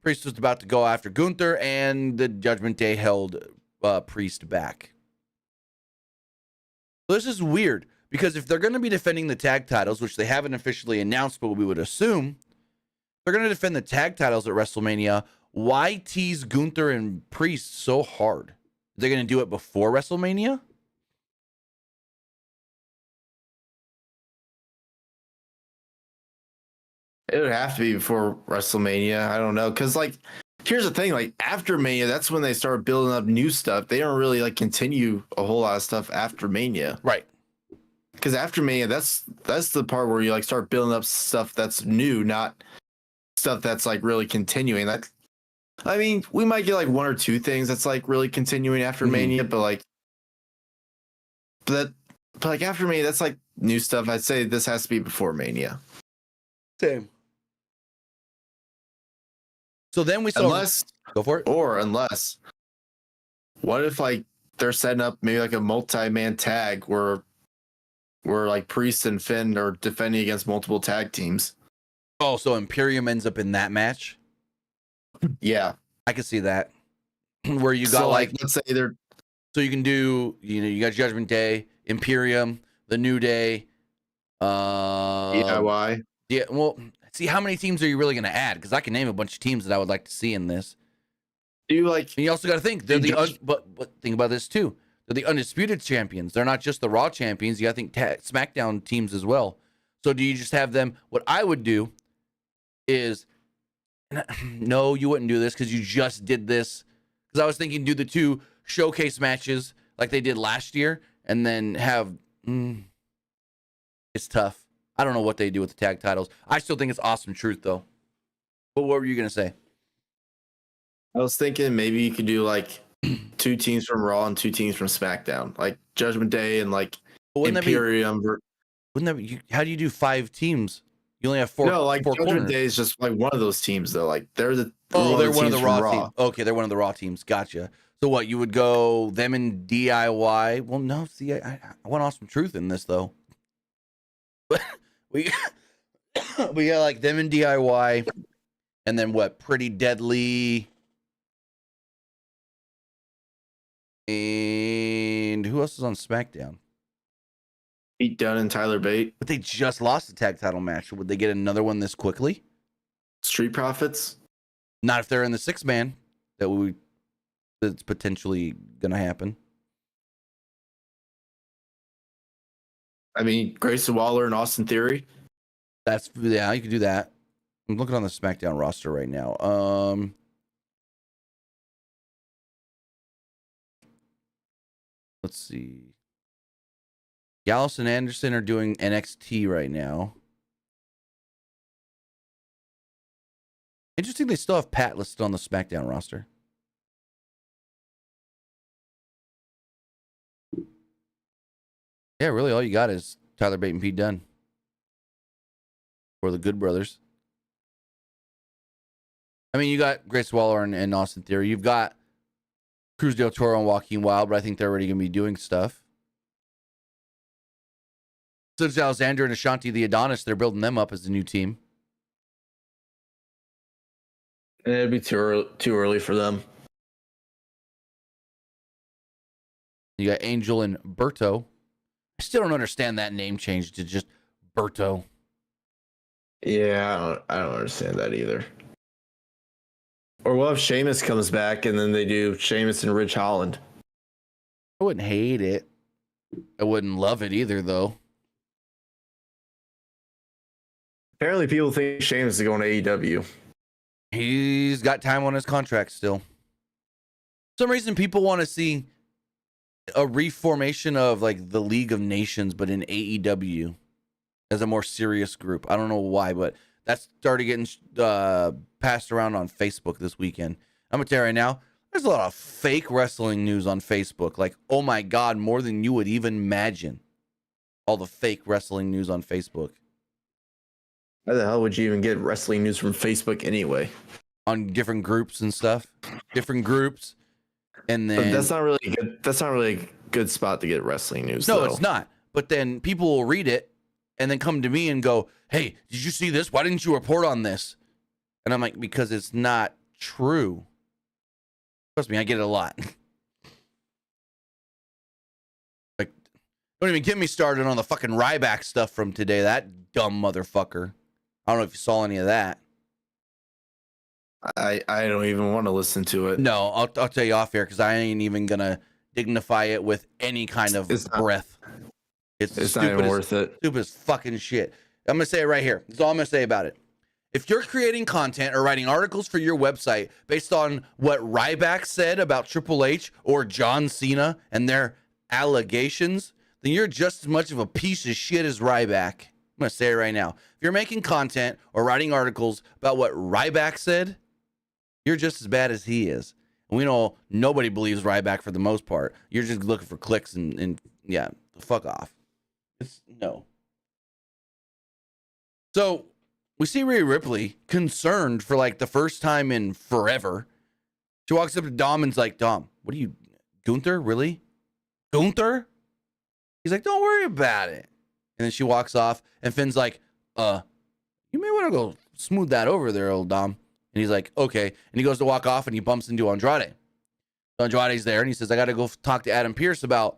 Priest was about to go after Gunther, and the Judgment Day held Priest back. So this is weird, because if they're going to be defending the tag titles, which they haven't officially announced, but we would assume, they're going to defend the tag titles at WrestleMania, why tease Gunther and Priest so hard? They're going to do it before WrestleMania? It would have to be before WrestleMania. I don't know. Because, like, here's the thing. Like, after Mania, that's when they start building up new stuff. They don't really, like, continue a whole lot of stuff after Mania. Right. Because after Mania, that's the part where you, like, start building up stuff that's new, not stuff that's, like, really continuing. That, I mean, we might get, like, one or two things that's, like, really continuing after Mania, but like, after Mania, that's, like, new stuff. I'd say this has to be before Mania. Same. So then we saw, go for it. Or unless, what if like they're setting up maybe like a multi-man tag where like Priest and Finn are defending against multiple tag teams? Oh, so Imperium ends up in that match? Yeah, I can see that. Where you got let's say they're, so you can do, you got Judgment Day, Imperium, the New Day, DIY. Yeah, well, see, how many teams are you really going to add? Because I can name a bunch of teams that I would like to see in this. Do you like? And you also got to think they're but think about this too. They're the undisputed champions. They're not just the Raw champions. You got to think SmackDown teams as well. So do you just have them? What I would do is, no, you wouldn't do this because you just did this. Because I was thinking do the two showcase matches like they did last year, and then have. It's tough. I don't know what they do with the tag titles. I still think it's Awesome Truth, though. But what were you going to say? I was thinking maybe you could do like 2 teams from Raw and 2 teams from SmackDown, like Judgment Day and like Imperium. How do you do 5 teams? You only have 4. No, like four Judgment corners. Day is just like one of those teams, though. Like they're one of the Raw teams. Okay, they're one of the Raw teams. Gotcha. So what? You would go them and DIY? Well, no. See, I want Awesome Truth in this though. we got like them and DIY, and then what? Pretty Deadly, and who else is on SmackDown? Pete Dunne and Tyler Bate. But they just lost the tag title match. Would they get another one this quickly? Street Profits. Not if they're in the 6-man. That's potentially gonna happen. I mean, Grayson Waller and Austin Theory. Yeah, you could do that. I'm looking on the SmackDown roster right now. Let's see. Gallus and Anderson are doing NXT right now. Interesting, they still have Pat listed on the SmackDown roster. Yeah, really, all you got is Tyler Bate and Pete Dunne. Or the Good Brothers. I mean, you got Grace Waller and Austin Theory. You've got Cruz del Toro and Joaquin Wilde, but I think they're already going to be doing stuff. Since Alexander and Ashanti the Adonis, they're building them up as a new team. It'd be too early for them. You got Angel and Berto. I still don't understand that name change to just Berto. Yeah, I don't understand that either. Or what if Sheamus comes back and then they do Sheamus and Ridge Holland? I wouldn't hate it. I wouldn't love it either, though. Apparently, people think Sheamus is going to AEW. He's got time on his contract still. some reason people want to see a reformation of like the League of Nations, but in AEW as a more serious group. I don't know why, but that's started getting passed around on Facebook this weekend. I'm gonna tell you right now, there's a lot of fake wrestling news on Facebook. Like, oh my God, more than you would even imagine. All the fake wrestling news on Facebook. How the hell would you even get wrestling news from Facebook anyway? On different groups and stuff. Different groups. And then But that's not really good. That's not really a good spot to get wrestling news. no, though. it's not. But then people will read it and then come to me and go, hey, did you see this? Why didn't you report on this? And I'm like, because it's not true. Trust me, I get it a lot. Like, don't even get me started on the fucking Ryback stuff from today. That dumb motherfucker. I don't know if you saw any of that. I don't even want to listen to it. No, I'll tell you off here because I ain't even gonna dignify it with any kind of breath. It's not even worth it. Stupid as fucking shit. I'm gonna say it right here. That's all I'm gonna say about it. If you're creating content or writing articles for your website based on what Ryback said about Triple H or John Cena and their allegations, then you're just as much of a piece of shit as Ryback. I'm gonna say it right now. If you're making content or writing articles about what Ryback said, you're just as bad as he is. And we know nobody believes Ryback for the most part. You're just looking for clicks and yeah, fuck off. No. So we see Rhea Ripley concerned for like the first time in forever. She walks up to Dom and's like, Dom, what are you, Gunther? Really? Gunther? He's like, don't worry about it. And then she walks off and Finn's like, you may want to go smooth that over there, old Dom. And he's like, okay. And he goes to walk off and he bumps into Andrade. So Andrade's there and he says, I got to go talk to Adam Pearce about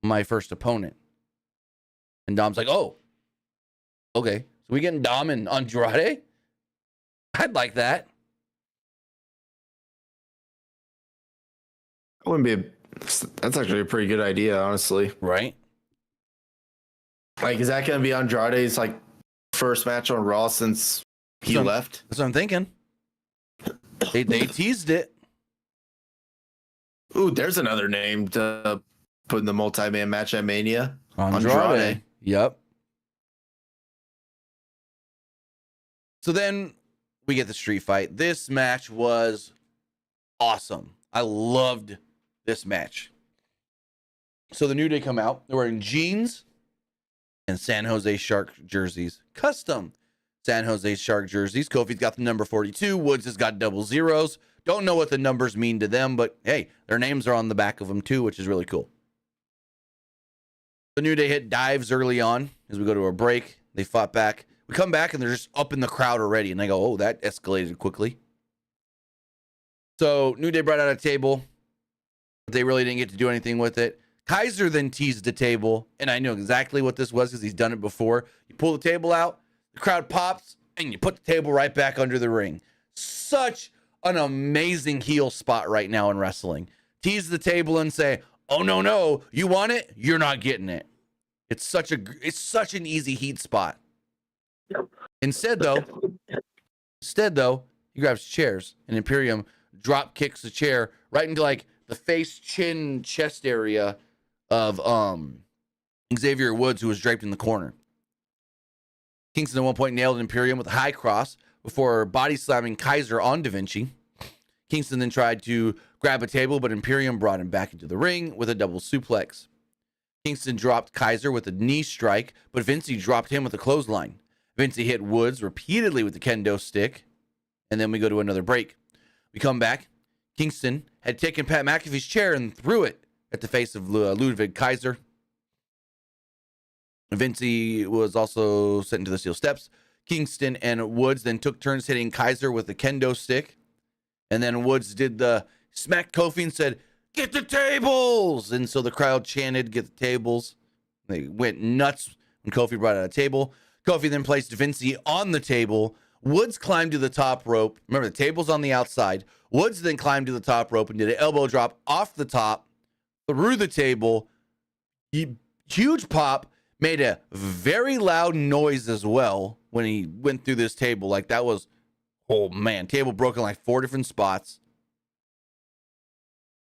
my first opponent. And Dom's like, oh, okay. So we getting Dom and Andrade? I'd like that. That's actually a pretty good idea, honestly. Right? Like, is that going to be Andrade's like first match on Raw since he left? That's what I'm thinking. They teased it. Ooh, there's another name to put in the multi-man match at Mania. Andrade. Yep. So then we get the street fight. This match was awesome. I loved this match. So the New Day come out. They're wearing jeans and San Jose Shark jerseys. Custom San Jose Shark jerseys. Kofi's got the number 42. Woods has got double zeros. Don't know what the numbers mean to them, but hey, their names are on the back of them too, which is really cool. The New Day hit dives early on as we go to a break. They fought back. We come back and they're just up in the crowd already. And they go, oh, that escalated quickly. So New Day brought out a table. But they really didn't get to do anything with it. Kaiser then teased the table. And I knew exactly what this was because he's done it before. You pull the table out, the crowd pops, and you put the table right back under the ring. Such an amazing heel spot right now in wrestling. Tease the table and say, oh, no, you want it? You're not getting it. It's such an easy heat spot. Instead, though, he grabs chairs and Imperium drop kicks the chair right into like the face, chin, chest area of Xavier Woods, who was draped in the corner. Kingston at one point nailed Imperium with a high cross before body slamming Kaiser on Da Vinci. Kingston then tried to grab a table, but Imperium brought him back into the ring with a double suplex. Kingston dropped Kaiser with a knee strike, but Vinci dropped him with a clothesline. Vinci hit Woods repeatedly with the kendo stick, and then we go to another break. We come back. Kingston had taken Pat McAfee's chair and threw it at the face of Ludwig Kaiser. Vinci was also sent into the steel steps. Kingston and Woods then took turns hitting Kaiser with the kendo stick. And then Woods did the smack Kofi and said, get the tables! And so the crowd chanted, get the tables. They went nuts when Kofi brought out a table. Kofi then placed Vinci on the table. Woods climbed to the top rope. Remember, the table's on the outside. Woods then climbed to the top rope and did an elbow drop off the top, through the table. Huge pop, made a very loud noise as well when he went through this table. Like that was, oh man, table broke in like 4 different spots.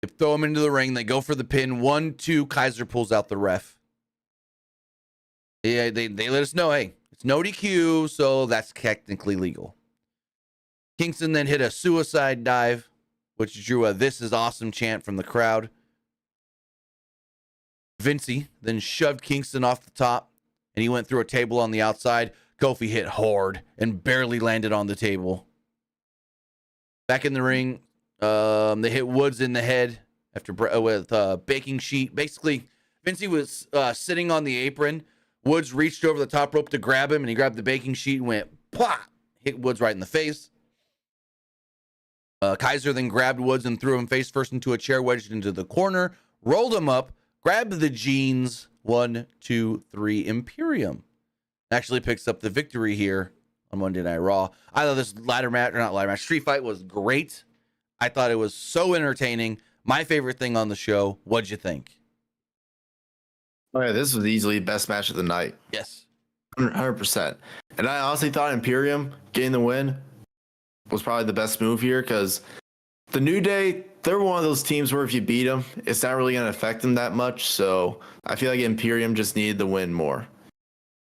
They throw him into the ring. They go for the pin. 1, 2. Kaiser pulls out the ref. Yeah, they let us know, hey, it's no DQ, so that's technically legal. Kingston then hit a suicide dive, which drew a "This is awesome" chant from the crowd. Vincey then shoved Kingston off the top, and he went through a table on the outside. Kofi hit hard and barely landed on the table. Back in the ring, they hit Woods in the head with a baking sheet. Basically, Vincey was sitting on the apron. Woods reached over the top rope to grab him, and he grabbed the baking sheet and went plop, hit Woods right in the face. Kaiser then grabbed Woods and threw him face first into a chair, wedged into the corner, rolled him up, grabbed the jeans. 1, 2, 3. Imperium actually picks up the victory here on Monday Night Raw. I thought this street fight was great. I thought it was so entertaining. My favorite thing on the show. What'd you think? Oh yeah, this was easily the best match of the night. Yes. 100%. And I honestly thought Imperium getting the win was probably the best move here because the New Day, they're one of those teams where if you beat them, it's not really going to affect them that much. So I feel like Imperium just needed the win more.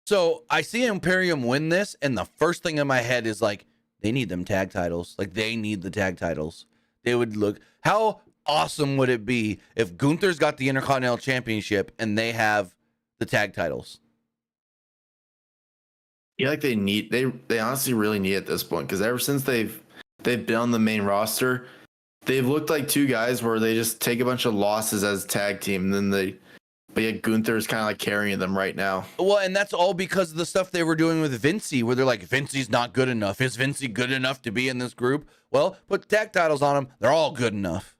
So I see Imperium win this, and the first thing in my head is like, they need them tag titles. Like, they need the tag titles. They would look, how awesome would it be if Gunther's got the Intercontinental Championship and they have the tag titles? Yeah, like they honestly really need it at this point because ever since they've been on the main roster, they've looked like two guys where they just take a bunch of losses as a tag team, and then but yet Gunther's kind of like carrying them right now. Well, and that's all because of the stuff they were doing with Vincey, where they're like, Vincey's not good enough. Is Vincey good enough to be in this group? Well, put tag titles on them. They're all good enough.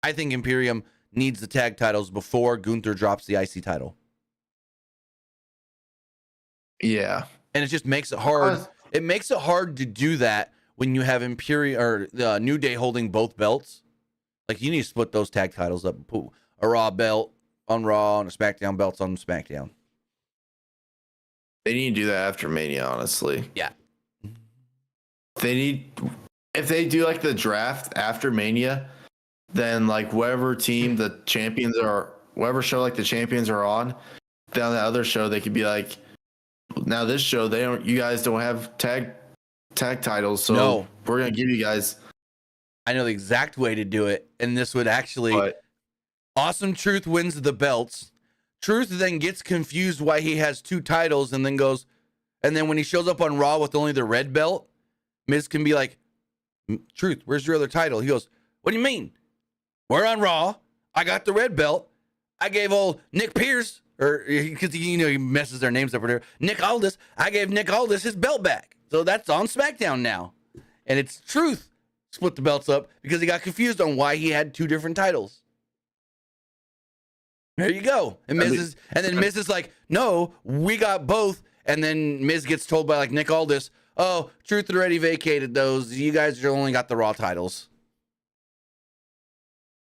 I think Imperium needs the tag titles before Gunther drops the IC title. Yeah. And it just makes it hard. It makes it hard to do that when you have Imperium or New Day holding both belts. Like, you need to split those tag titles up and put a Raw belt on Raw and a SmackDown belts on SmackDown. They need to do that after Mania, honestly. Yeah. If they do like the draft after Mania, then like whatever team the champions are, whatever show like the champions are on, then on the other show they could be like, now this show you guys don't have tag titles, so no, we're gonna give you guys. I know the exact way to do it, and this would actually. Awesome Truth wins the belts. Truth then gets confused why he has 2 titles, and then when he shows up on Raw with only the red belt, Miz can be like, Truth, where's your other title? He goes, what do you mean? We're on Raw. I got the red belt. I gave old Nick Pierce, or because he messes their names up or whatever. Nick Aldis. I gave Nick Aldis his belt back. So that's on SmackDown now. And it's Truth split the belts up because he got confused on why he had 2 different titles. There you go. And then Miz is like, no, we got both. And then Miz gets told by like Nick Aldis, oh, Truth already vacated those. You guys only got the Raw titles.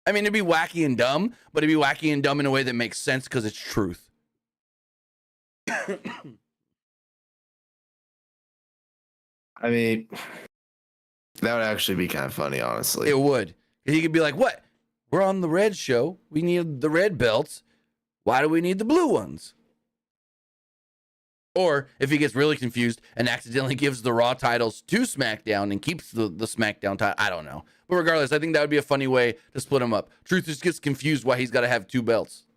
I mean, it'd be wacky and dumb, but it'd be wacky and dumb in a way that makes sense because it's Truth. I mean, that would actually be kind of funny, honestly. It would. He could be like, what? We're on the red show. We need the red belts. Why do we need the blue ones? Or if he gets really confused and accidentally gives the Raw titles to SmackDown and keeps the SmackDown title. I don't know. But regardless, I think that would be a funny way to split them up. Truth just gets confused why he's got to have 2 belts.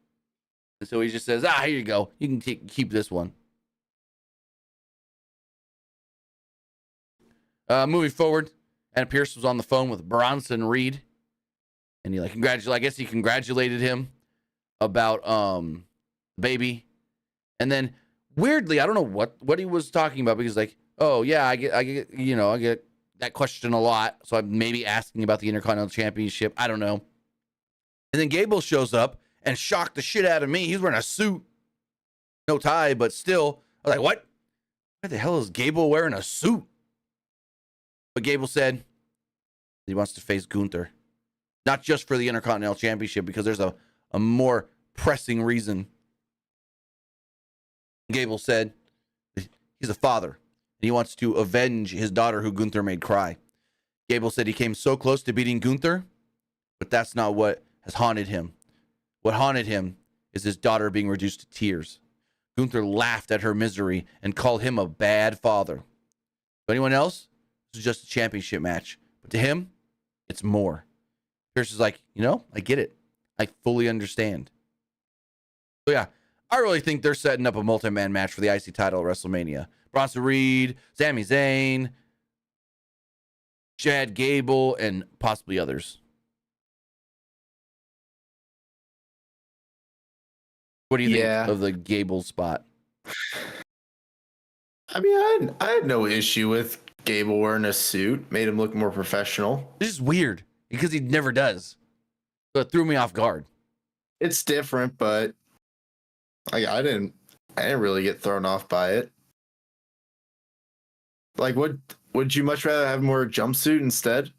And so he just says, here you go. You can keep this one. Moving forward, and Pierce was on the phone with Bronson Reed. And he congratulated him about baby. And then weirdly, I don't know what he was talking about, because like, oh yeah, I get that question a lot. So I'm maybe asking about the Intercontinental Championship. I don't know. And then Gable shows up and shocked the shit out of me. He's wearing a suit. No tie, but still. I was like, what? Why the hell is Gable wearing a suit? But Gable said he wants to face Gunther. Not just for the Intercontinental Championship, because there's a more pressing reason. Gable said he's a father, and he wants to avenge his daughter who Gunther made cry. Gable said he came so close to beating Gunther, But that's not what has haunted him. What haunted him is his daughter being reduced to tears. Gunther laughed at her misery and called him a bad father. To anyone else, this is just a championship match. But to him, it's more. Pierce is like, I get it. I fully understand. So yeah, I really think they're setting up a multi-man match for the IC title at WrestleMania. Bronson Reed, Sami Zayn, Chad Gable, and possibly others. What do you think of the Gable spot? I mean, I had no issue with Gable wearing a suit. Made him look more professional. This is weird because he never does. So it threw me off guard. It's different, but I didn't really get thrown off by it. Like, would you much rather have more jumpsuit instead?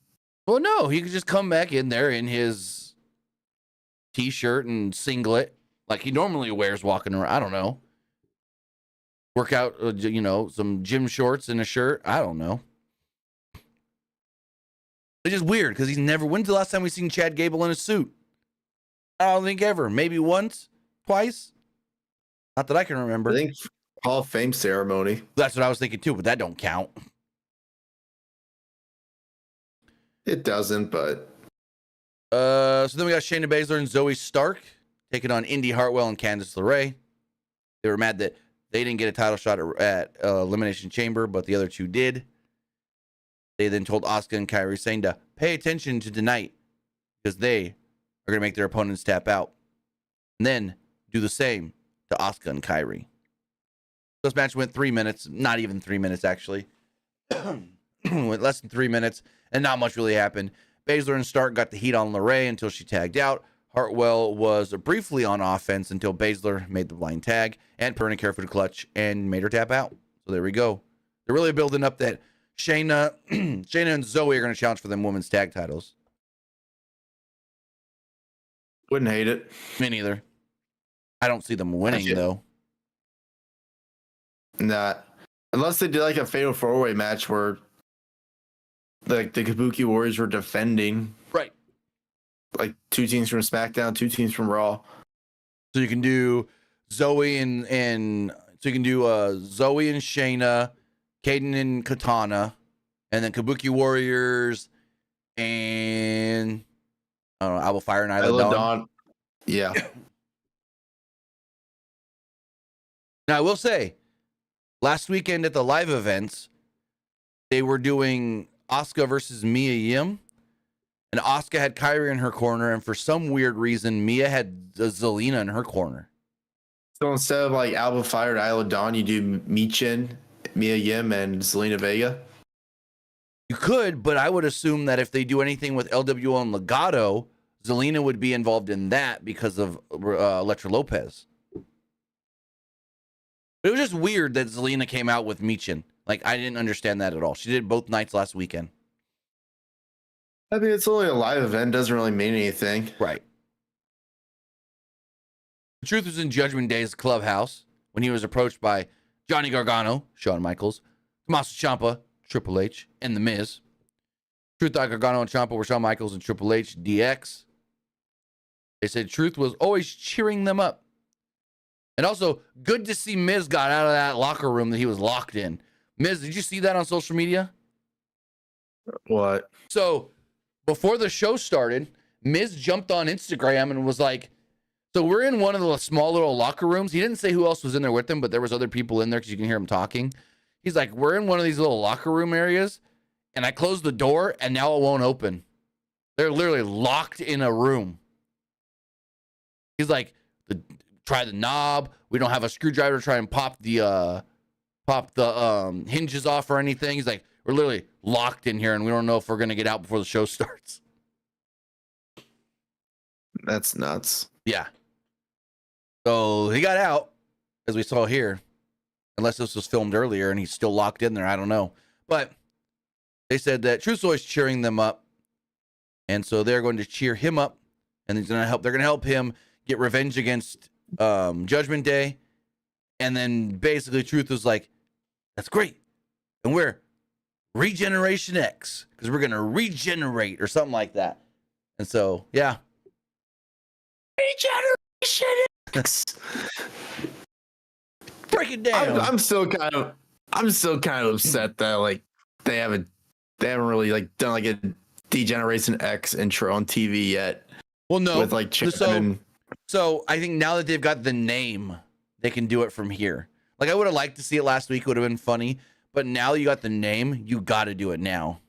Well, no, he could just come back in there in his T-shirt and singlet like he normally wears walking around. I don't know. Work out, some gym shorts and a shirt. I don't know. It's just weird because he's never. When's the last time we seen Chad Gable in a suit? I don't think ever. Maybe once, twice. Not that I can remember. I think Hall of Fame ceremony. That's what I was thinking too, but that don't count. It doesn't, but. So then we got Shayna Baszler and Zoe Stark taking on Indy Hartwell and Candice LeRae. They were mad that they didn't get a title shot at Elimination Chamber, but the other two did. They then told Asuka and Kairi Sane to pay attention to tonight because they are going to make their opponents tap out. And then do the same to Asuka and Kairi. This match went 3 minutes, not even 3 minutes actually. Went less than 3 minutes, and not much really happened. Baszler and Stark got the heat on LeRae until she tagged out. Hartwell was briefly on offense until Baszler made the blind tag and Perna careful to clutch and made her tap out. So there we go. They're really building up that Shayna and Zoe are going to challenge for them women's tag titles. Wouldn't hate it. Me neither. I don't see them winning though. Nah. Unless they did like a fatal four-way match where like the Kabuki Warriors were defending. Right. Like 2 teams from SmackDown, 2 teams from Raw. So you can do Zoe and so you can do Zoe and Shayna, Kaden and Katana, and then Kabuki Warriors and I don't know, Alba Fire and Isla Dawn. Yeah. Now I will say, last weekend at the live events, they were doing Asuka versus Mia Yim. And Asuka had Kairi in her corner, and for some weird reason, Mia had Zelina in her corner. So instead of like Alba Fire and Isla Dawn, you do Michin, Mia Yim, and Zelina Vega? You could, but I would assume that if they do anything with LWO and Legado, Zelina would be involved in that because of Elektra Lopez. But it was just weird that Zelina came out with Michin. Like, I didn't understand that at all. She did both nights last weekend. I mean, it's only a live event. Doesn't really mean anything. Right. The Truth was in Judgment Day's clubhouse when he was approached by Johnny Gargano, Shawn Michaels, Tommaso Ciampa, Triple H, and The Miz. Truth thought Gargano and Ciampa were Shawn Michaels and Triple H DX. They said Truth was always cheering them up. And also, good to see Miz got out of that locker room that he was locked in. Miz, did you see that on social media? What? So, before the show started, Miz jumped on Instagram and was like, so we're in one of the small little locker rooms. He didn't say who else was in there with him, but there was other people in there because you can hear him talking. He's like, we're in one of these little locker room areas, and I closed the door, and now it won't open. They're literally locked in a room. He's like, try the knob. We don't have a screwdriver to try and pop the hinges off or anything. He's like, we're literally locked in here, and we don't know if we're going to get out before the show starts. That's nuts. Yeah. So he got out, as we saw here, unless this was filmed earlier and he's still locked in there. I don't know. But they said that Truth's always cheering them up. And so they're going to cheer him up, and they're going to help him get revenge against Judgment Day. And then basically Truth was like, that's great. And we're Regeneration X because we're going to regenerate or something like that. And so, yeah. Regeneration X. Break it down. I'm still kind of upset that like they haven't really like done like a Degeneration X intro on TV yet. Well, no. With like Champ so I think now that they've got the name, they can do it from here. Like I would have liked to see it last week; it would have been funny. But now you got the name, you got to do it now.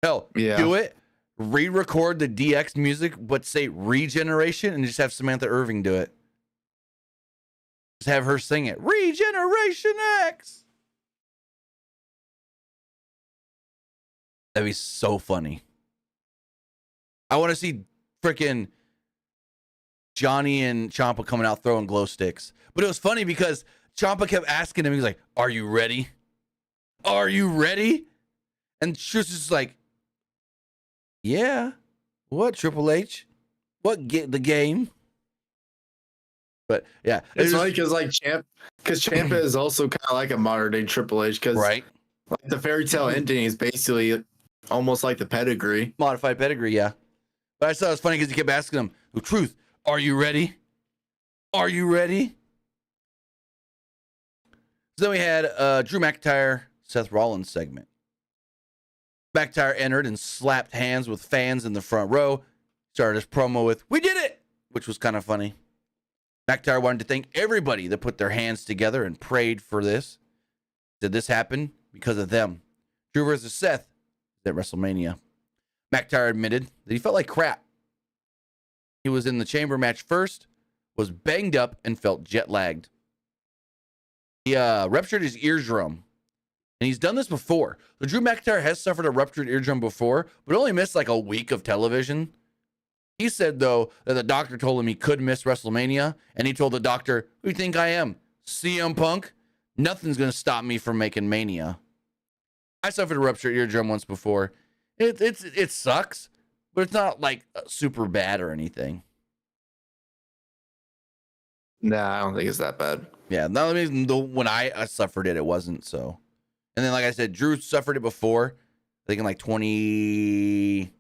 Hell, do it. Re-record the DX music, but say Regeneration, and just have Samantha Irving do it. Just have her sing it. Regeneration X. That'd be so funny. I want to see freaking Johnny and Ciampa coming out throwing glow sticks. But it was funny because Ciampa kept asking him, he was like, "Are you ready? Are you ready?" And Trish is like, "Yeah. What, Triple H? What, get the game?" But yeah, it's funny because like Ciampa is also kind of like a modern day Triple H because right, like the fairy tale ending is basically almost like the pedigree, modified pedigree, yeah. But I thought it was funny because he kept asking him, "The truth, are you ready? Are you ready?" So then we had Drew McIntyre, Seth Rollins segment. McIntyre entered and slapped hands with fans in the front row. Started his promo with, "We did it," which was kind of funny. McIntyre wanted to thank everybody that put their hands together and prayed for this. Did this happen because of them? Drew versus Seth at WrestleMania. McIntyre admitted that he felt like crap. He was in the chamber match first, was banged up, and felt jet lagged. He ruptured his eardrum. And he's done this before. So Drew McIntyre has suffered a ruptured eardrum before, but only missed like a week of television. He said, though, that the doctor told him he could miss WrestleMania. And he told the doctor, "Who do you think I am? CM Punk? Nothing's going to stop me from making Mania." I suffered a ruptured eardrum once before. It sucks, but it's not like super bad or anything. Nah, I don't think it's that bad. Yeah, when I suffered it, it wasn't so. And then, like I said, Drew suffered it before. I think in like 20.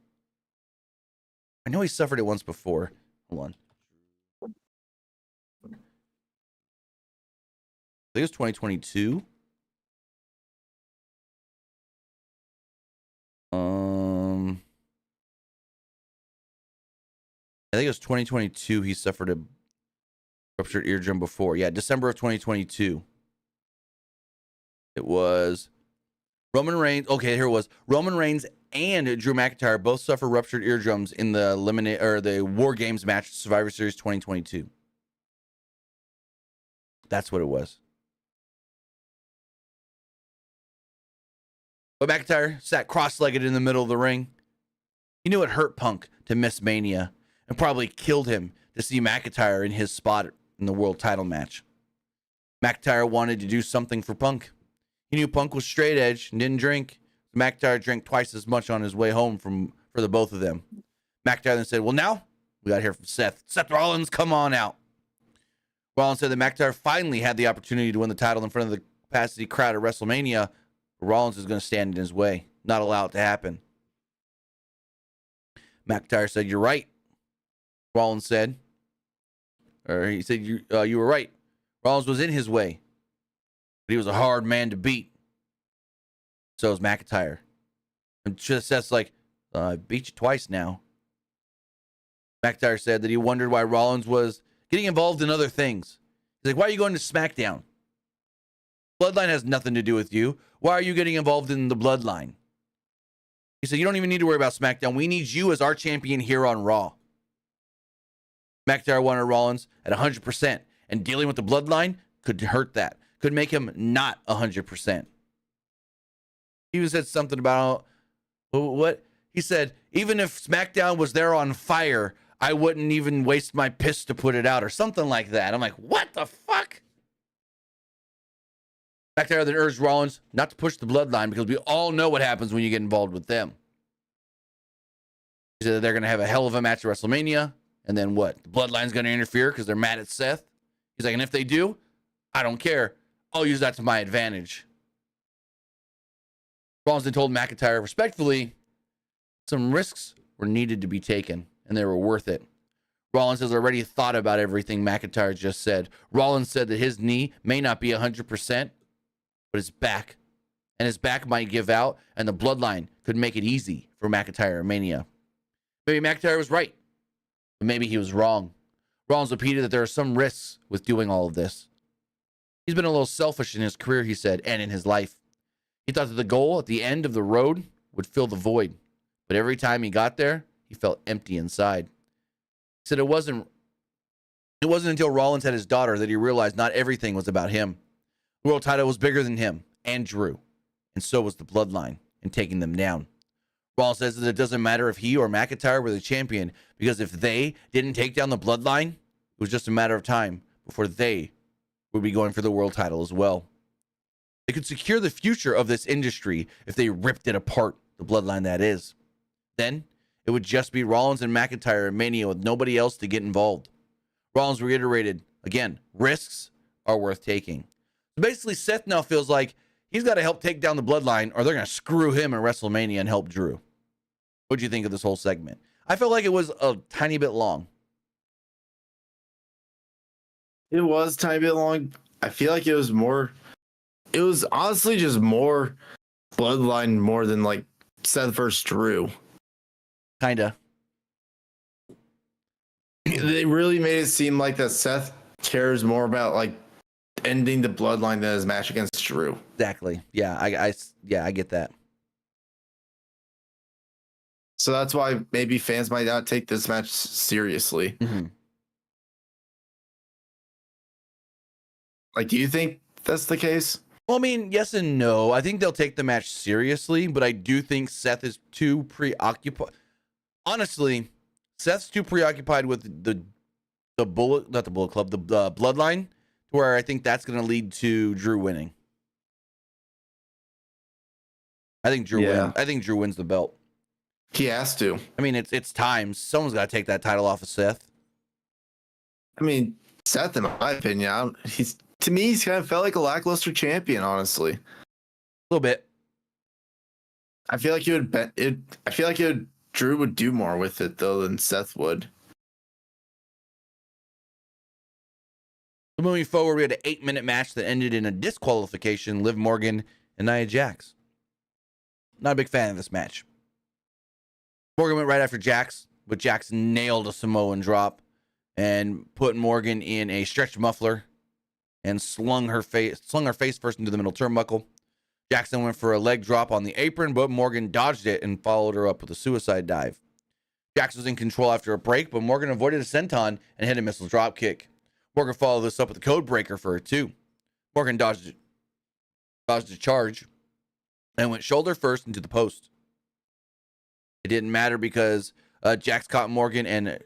I know he suffered it once before. Hold on. I think it was 2022. I think it was 2022. He suffered a ruptured eardrum before. Yeah, December of 2022. It was Roman Reigns. Okay, here it was. Roman Reigns and Drew McIntyre both suffer ruptured eardrums in the War Games match, Survivor Series 2022. That's what it was. But McIntyre sat cross-legged in the middle of the ring. He knew it hurt Punk to miss Mania and probably killed him to see McIntyre in his spot in the world title match. McIntyre wanted to do something for Punk. He knew Punk was straight edge and didn't drink. McIntyre drank twice as much on his way home for the both of them. McIntyre then said, "Well, now we got to hear from Seth. Seth Rollins, come on out." Rollins said that McIntyre finally had the opportunity to win the title in front of the capacity crowd at WrestleMania. But Rollins is going to stand in his way, not allow it to happen. McIntyre said, "You're right." Rollins said, or he said, you were right. Rollins was in his way, but he was a hard man to beat. So is McIntyre. And Seth's like, "I beat you twice now." McIntyre said that he wondered why Rollins was getting involved in other things. He's like, "Why are you going to SmackDown? Bloodline has nothing to do with you. Why are you getting involved in the Bloodline?" He said, "You don't even need to worry about SmackDown. We need you as our champion here on Raw." McIntyre wanted Rollins at 100%, and dealing with the Bloodline could hurt that. Could make him not 100%. He even said something about, what? He said, "Even if SmackDown was there on fire, I wouldn't even waste my piss to put it out," or something like that. I'm like, what the fuck? McIntyre then urged Rollins not to push the Bloodline because we all know what happens when you get involved with them. He said that they're going to have a hell of a match at WrestleMania. And then what? The Bloodline's going to interfere because they're mad at Seth. He's like, "And if they do, I don't care. I'll use that to my advantage." Rollins then told McIntyre respectfully Some risks were needed to be taken, and they were worth it. Rollins has already thought about everything McIntyre just said. Rollins said that his knee may not be 100%, but his back. And his back might give out, and the bloodline could make it easy for McIntyre and Mania. Maybe McIntyre was right, but maybe he was wrong. Rollins repeated that there are some risks with doing all of this. He's been a little selfish in his career, he said, and in his life. He thought that the goal at the end of the road would fill the void, but every time he got there, he felt empty inside. He said it wasn't until Rollins had his daughter that he realized not everything was about him. The world title was bigger than him and Drew, and so was the bloodline and taking them down. Rollins says that it doesn't matter if he or McIntyre were the champion, because if they didn't take down the bloodline, it was just a matter of time before they would be going for the world title as well. They could secure the future of this industry if they ripped it apart, the bloodline that is. Then it would just be Rollins and McIntyre and Mania with nobody else to get involved. Rollins reiterated, again, risks are worth taking. So basically, Seth now feels like he's got to help take down the bloodline, or they're going to screw him at WrestleMania and help Drew. What do you think of this whole segment? I felt like it was a tiny bit long. It was a tiny bit long. I feel like it was honestly just more bloodline more than like Seth versus Drew. Kinda. They really made it seem like that Seth cares more about like ending the bloodline than his match against Drew. Exactly. Yeah, I get that. So that's why maybe fans might not take this match seriously. Mm-hmm. Like, do you think that's the case? Well, I mean, yes and no. I think they'll take the match seriously, but I do think Seth is too preoccupied. Honestly, Seth's too preoccupied with the bloodline, to where I think that's going to lead to Drew winning. I think Drew wins. I think Drew wins the belt. He has to. I mean, it's time. Someone's got to take that title off of Seth. I mean, Seth, in my opinion, he's kind of felt like a lackluster champion, honestly. A little bit. I feel like Drew would do more with it though than Seth would. Moving forward, we had an 8-minute match that ended in a disqualification. Liv Morgan and Nia Jax. Not a big fan of this match. Morgan went right after Jax, but Jax nailed a Samoan drop and put Morgan in a stretch muffler and slung her face first into the middle turnbuckle. Jackson went for a leg drop on the apron, but Morgan dodged it and followed her up with a suicide dive. Jax was in control after a break, but Morgan avoided a senton and hit a missile drop kick. Morgan followed this up with a code breaker for her too. Morgan dodged a charge and went shoulder first into the post. It didn't matter because Jax caught Morgan and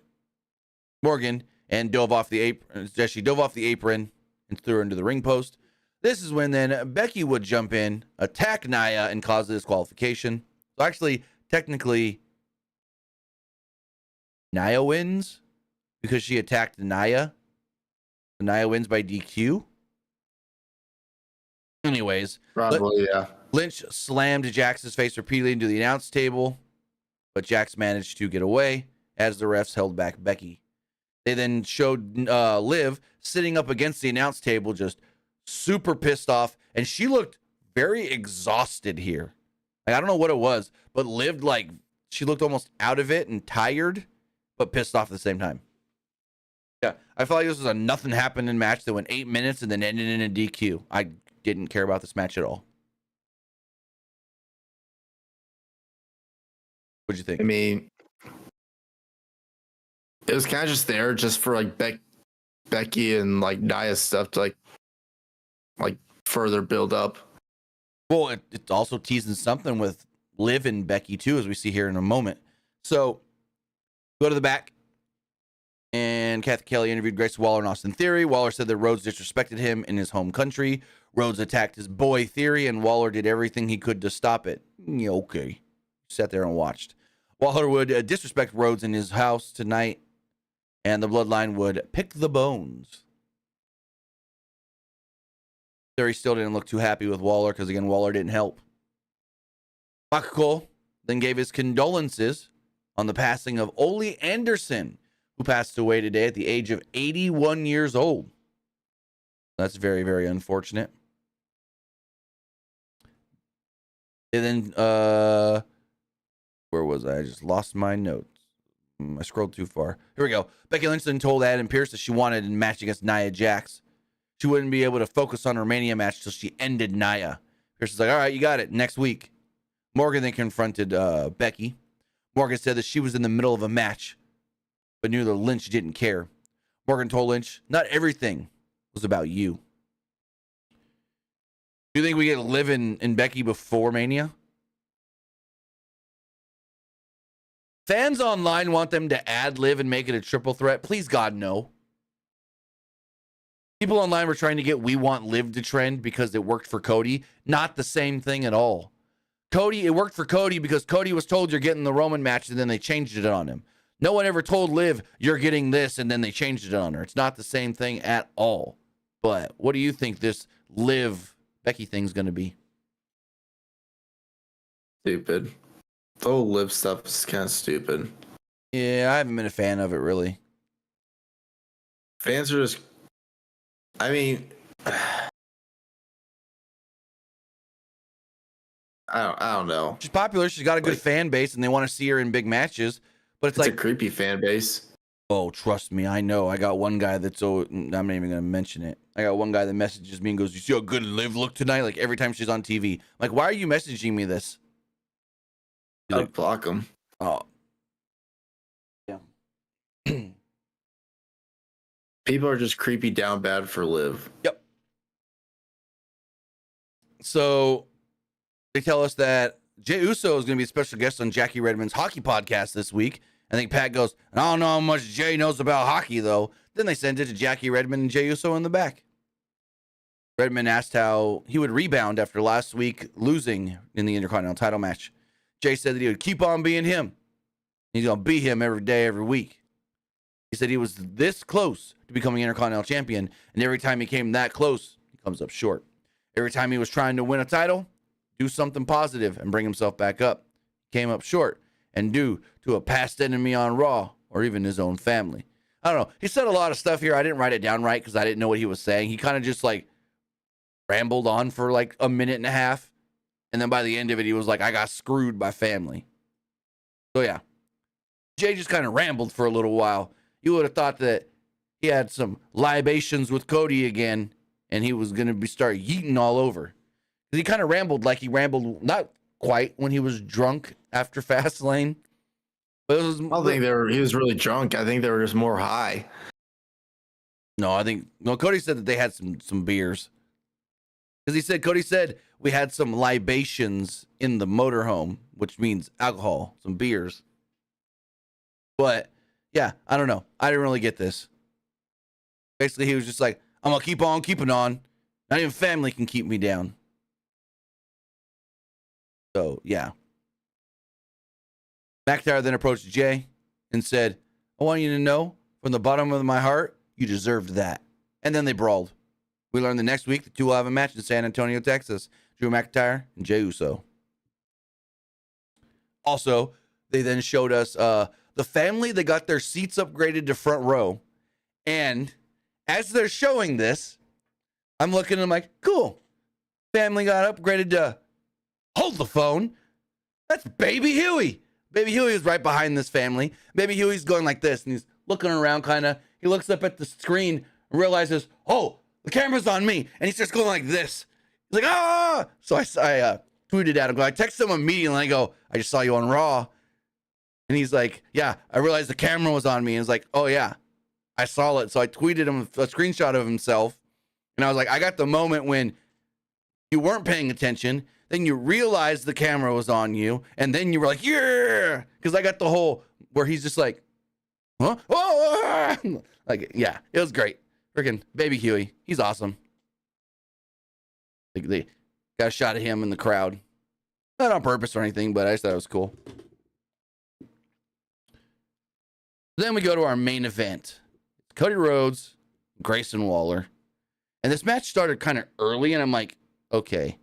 dove off the apron. She dove off the apron and threw her into the ring post. This is when then Becky would jump in, attack Nia, and cause the disqualification. So actually, technically, Nia wins because she attacked Nia. Nia wins by DQ. Anyways, probably, yeah. Lynch slammed Jax's face repeatedly into the announce table, but Jax managed to get away as the refs held back Becky. They then showed Liv sitting up against the announce table, just super pissed off, and she looked very exhausted here. Like, I don't know what it was, but Liv, like, she looked almost out of it and tired, but pissed off at the same time. Yeah, I felt like this was a nothing happening match that went 8 minutes and then ended in a DQ. I didn't care about this match at all. What'd you think? I mean, it was kind of just there just for like Becky and like Nia's stuff to like further build up. Well, it's also teasing something with Liv and Becky too, as we see here in a moment. So go to the back, and Kathy Kelly interviewed Grace Waller and Austin Theory. Waller said that Rhodes disrespected him in his home country. Rhodes attacked his boy Theory, and Waller did everything he could to stop it. Yeah, okay. Sat there and watched. Waller would disrespect Rhodes in his house tonight, and the bloodline would pick the bones. Theory still didn't look too happy with Waller because, again, Waller didn't help. Michael Cole then gave his condolences on the passing of Ole Anderson, who passed away today at the age of 81 years old. That's very, very unfortunate. And then, where was I? I just lost my notes. I scrolled too far. Here we go. Becky Lynch then told Adam Pearce that she wanted a match against Nia Jax. She wouldn't be able to focus on her Mania match till she ended Nia. Pearce is like, all right, you got it. Next week. Morgan then confronted Becky. Morgan said that she was in the middle of a match, but knew that Lynch didn't care. Morgan told Lynch, not everything was about you. Do you think we get Liv and Becky before Mania? Fans online want them to add Liv and make it a triple threat. Please, God, no. People online were trying to get We Want Liv to trend because it worked for Cody. Not the same thing at all. It worked for Cody because Cody was told you're getting the Roman match and then they changed it on him. No one ever told Liv you're getting this and then they changed it on her. It's not the same thing at all. But what do you think this Liv Becky thing's going to be? Stupid. The whole Liv stuff is kind of stupid. Yeah, I haven't been a fan of it, really. Fans are just... I mean... I don't know. She's popular. She's got a good fan base, and they want to see her in big matches. But it's like a creepy fan base. Oh, trust me, I know. I got one guy that's I'm not even gonna mention it. I got one guy that messages me and goes, "You see how good Liv looked tonight?" Like every time she's on TV. I'm like, why are you messaging me this? I'd like, block him. Oh, yeah. People are just creepy down bad for Liv. Yep. So they tell us that Jey Uso is going to be a special guest on Jackie Redmond's hockey podcast this week. I think Pat goes, I don't know how much Jay knows about hockey, though. Then they sent it to Jackie Redmond and Jey Uso in the back. Redmond asked how he would rebound after last week losing in the Intercontinental title match. Jay said that he would keep on being him. He's going to be him every day, every week. He said he was this close to becoming Intercontinental champion, and every time he came that close, he comes up short. Every time he was trying to win a title, do something positive and bring himself back up. Came up short, and due to a past enemy on Raw or even his own family. I don't know. He said a lot of stuff here. I didn't write it down right because I didn't know what he was saying. He kind of just like rambled on for like a minute and a half. And then by the end of it, he was like, I got screwed by family. So yeah, Jay just kind of rambled for a little while. You would have thought that he had some libations with Cody again and he was going to start yeeting all over. He kind of rambled like he rambled, not quite when he was drunk after Fastlane. But it was, I don't think he was really drunk. I think they were just more high. No, Cody said that they had some beers. Because Cody said we had some libations in the motorhome, which means alcohol, some beers. But yeah, I don't know. I didn't really get this. Basically, he was just like, I'm going to keep on keeping on. Not even family can keep me down. So, yeah. McIntyre then approached Jay and said, I want you to know from the bottom of my heart, you deserved that. And then they brawled. We learned the next week the two will have a match in San Antonio, Texas. Drew McIntyre and Jey Uso. Also, they then showed us the family that got their seats upgraded to front row. And as they're showing this, I'm looking and I'm like, cool. Family got upgraded to hold the phone. That's Baby Huey. Baby Huey is right behind this family. Baby Huey's going like this, and he's looking around kind of. He looks up at the screen and realizes, oh, the camera's on me. And he starts going like this. He's like, ah! So I tweeted at him. I texted him immediately, and I go, I just saw you on Raw. And he's like, yeah, I realized the camera was on me. And he's like, oh, yeah, I saw it. So I tweeted him a screenshot of himself. And I was like, I got the moment when you weren't paying attention. Then you realized the camera was on you. And then you were like, yeah. Because I got the whole where he's just like, huh? Oh! Like, yeah, it was great. Freaking Baby Huey. He's awesome. They got a shot of him in the crowd. Not on purpose or anything, but I just thought it was cool. Then we go to our main event. Cody Rhodes, Grayson Waller. And this match started kind of early, and I'm like, okay,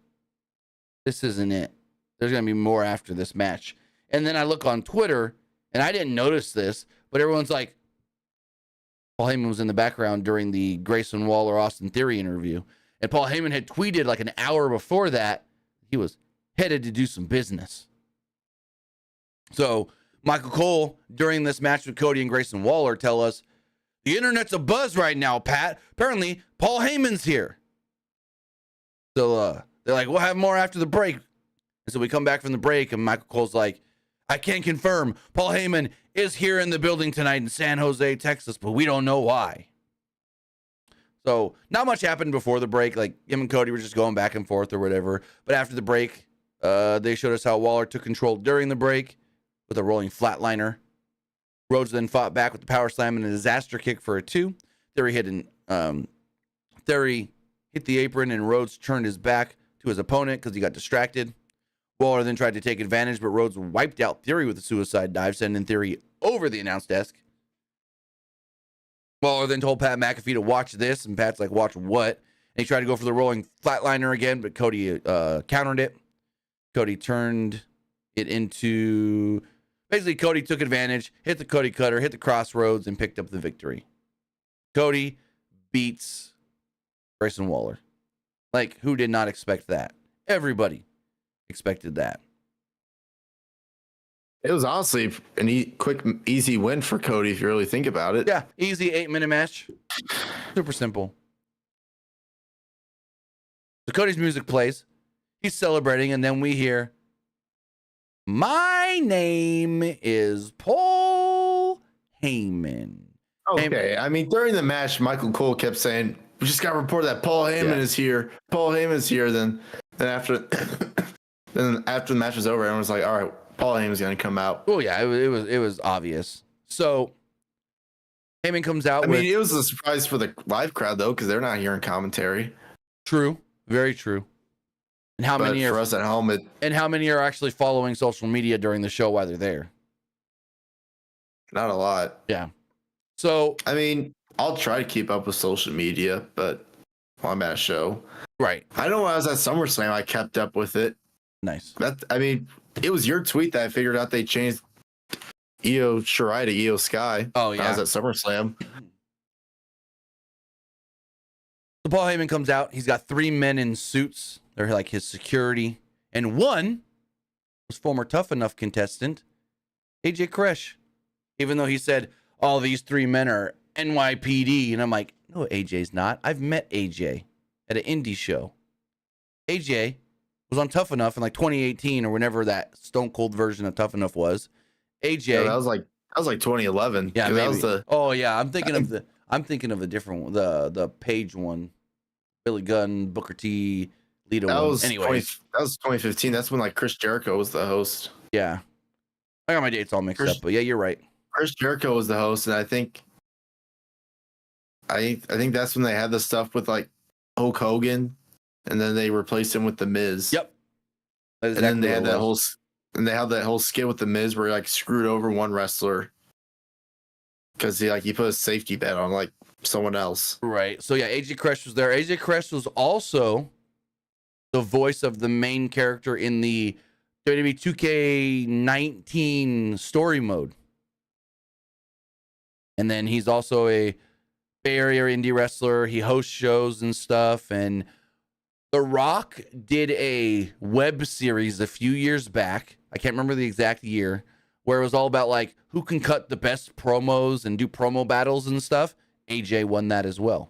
this isn't it. There's going to be more after this match. And then I look on Twitter, and I didn't notice this, but everyone's like, Paul Heyman was in the background during the Grayson Waller-Austin Theory interview. And Paul Heyman had tweeted like an hour before that, he was headed to do some business. So Michael Cole, during this match with Cody and Grayson Waller, tell us, the internet's abuzz right now, Pat. Apparently, Paul Heyman's here. So they're like, we'll have more after the break. And so we come back from the break, and Michael Cole's like, I can confirm Paul Heyman is here in the building tonight in San Jose, Texas, but we don't know why. So not much happened before the break. Like, him and Cody were just going back and forth or whatever. But after the break, they showed us how Waller took control during the break with a rolling flatliner. Rhodes then fought back with the power slam and a disaster kick for a 2. Theory hit the apron, and Rhodes turned his back to his opponent because he got distracted. Waller then tried to take advantage, but Rhodes wiped out Theory with a suicide dive, sending Theory over the announce desk. Waller then told Pat McAfee to watch this, and Pat's like, watch what? And he tried to go for the rolling flatliner again, but Cody countered it. Cody turned it into... Basically, Cody took advantage, hit the Cody cutter, hit the crossroads, and picked up the victory. Cody beats Grayson Waller. Like, who did not expect that? Everybody expected that. It was honestly an quick, easy win for Cody, if you really think about it. Yeah, easy 8-minute match. Super simple. So Cody's music plays. He's celebrating, and then we hear, my name is Paul Heyman. Okay, I mean, during the match, Michael Cole kept saying, we just got to report that Paul Heyman is here. Paul Heyman's here. Then after the match was over, everyone was like, all right, Paul Heyman's going to come out. Oh, yeah, it was obvious. So Heyman comes out. I mean, it was a surprise for the live crowd, though, because they're not hearing commentary. True. Very true. And how many for us at home? And how many are actually following social media during the show while they're there? Not a lot. Yeah. So I mean, I'll try to keep up with social media, but while I'm at a show, right? I know when I was at SummerSlam, I kept up with it. Nice. It was your tweet that I figured out they changed Io Shirai to Io Sky. Oh yeah, I was at SummerSlam. So Paul Heyman comes out. He's got 3 men in suits. They're like his security. And one was former Tough Enough contestant, AJ Kresh. Even though he said, all these 3 men are NYPD. And I'm like, no, AJ's not. I've met AJ at an indie show. AJ was on Tough Enough in like 2018 or whenever that Stone Cold version of Tough Enough was. AJ. Yeah, that was like 2011. Yeah, maybe. That was oh yeah, I'm thinking of a different one, the Page one. Billy Gunn, Booker T, Lita that one. Was anyways. That was 2015. That's when like Chris Jericho was the host. Yeah. I got my dates all mixed up, but yeah, you're right. Chris Jericho was the host, and I think that's when they had the stuff with like Hulk Hogan, and then they replaced him with the Miz. Yep. And then they had that whole skit with the Miz where he like screwed over one wrestler because he put a safety bet on like someone else. Right. So yeah, AJ Kresh was there. AJ Kresh was also the voice of the main character in the WWE 2K19 story mode. And then he's also a Bay Area indie wrestler. He hosts shows and stuff. And The Rock did a web series a few years back. I can't remember the exact year, where it was all about like who can cut the best promos and do promo battles and stuff. AJ won that as well.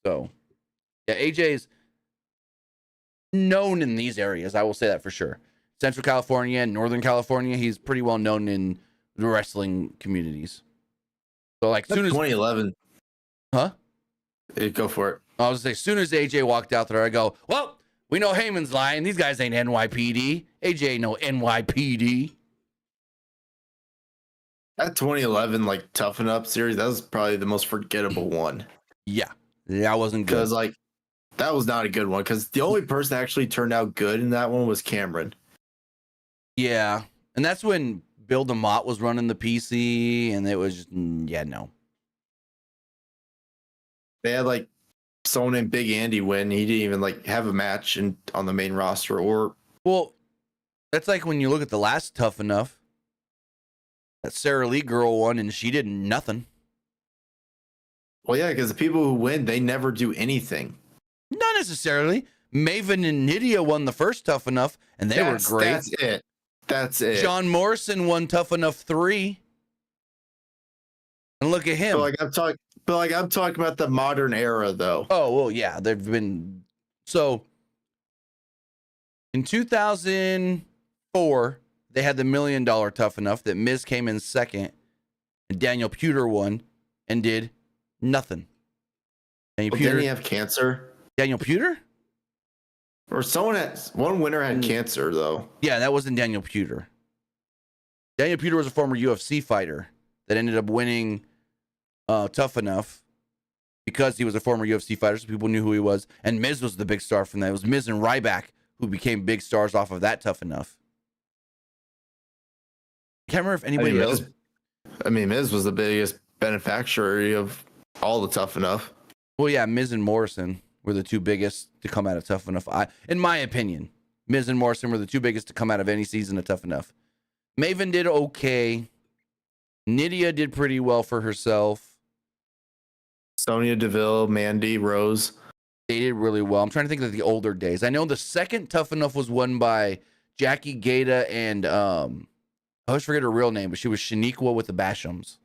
So yeah, AJ's known in these areas. I will say that for sure. Central California and Northern California, he's pretty well known in the wrestling communities. So like soon as 2011. Huh? Go for it. I was gonna say, soon as AJ walked out there, I go, well, we know Heyman's lying. These guys ain't NYPD. AJ ain't no NYPD. That 2011 like Toughen Up series, that was probably the most forgettable one. Yeah, that wasn't good. Because like that was not a good one. Because the only person that actually turned out good in that one was Cameron. Yeah, and that's when Bill DeMott was running the PC, and it was just, no. They had like someone named Big Andy win. He didn't even like have a match on the main roster. Or well, that's like when you look at the last Tough Enough. That Sarah Lee girl won, and she did nothing. Well, yeah, because the people who win, they never do anything. Not necessarily. Maven and Nydia won the first Tough Enough, and they were great. That's it. John Morrison won Tough Enough 3. And look at him. But I'm talking about the modern era, though. Oh, well, yeah. They've been... So, in 2004, they had the $1 Million Tough Enough that Miz came in second, and Daniel Puder won and did nothing. Didn't he have cancer? Daniel Puder? Or one winner had cancer, though. Yeah, that wasn't Daniel Puder. Daniel Puder was a former UFC fighter that ended up winning Tough Enough because he was a former UFC fighter, so people knew who he was. And Miz was the big star from that. It was Miz and Ryback who became big stars off of that Tough Enough. Can't remember if anybody else. Miz was the biggest beneficiary of all the Tough Enough. Well, yeah, Miz and Morrison were the two biggest to come out of Tough Enough. In my opinion, Miz and Morrison were the two biggest to come out of any season of Tough Enough. Maven did okay. Nydia did pretty well for herself. Sonya Deville, Mandy, Rose. They did really well. I'm trying to think of the older days. I know the second Tough Enough was won by Jackie Gata and I always forget her real name, but she was Shaniqua with the Bashams.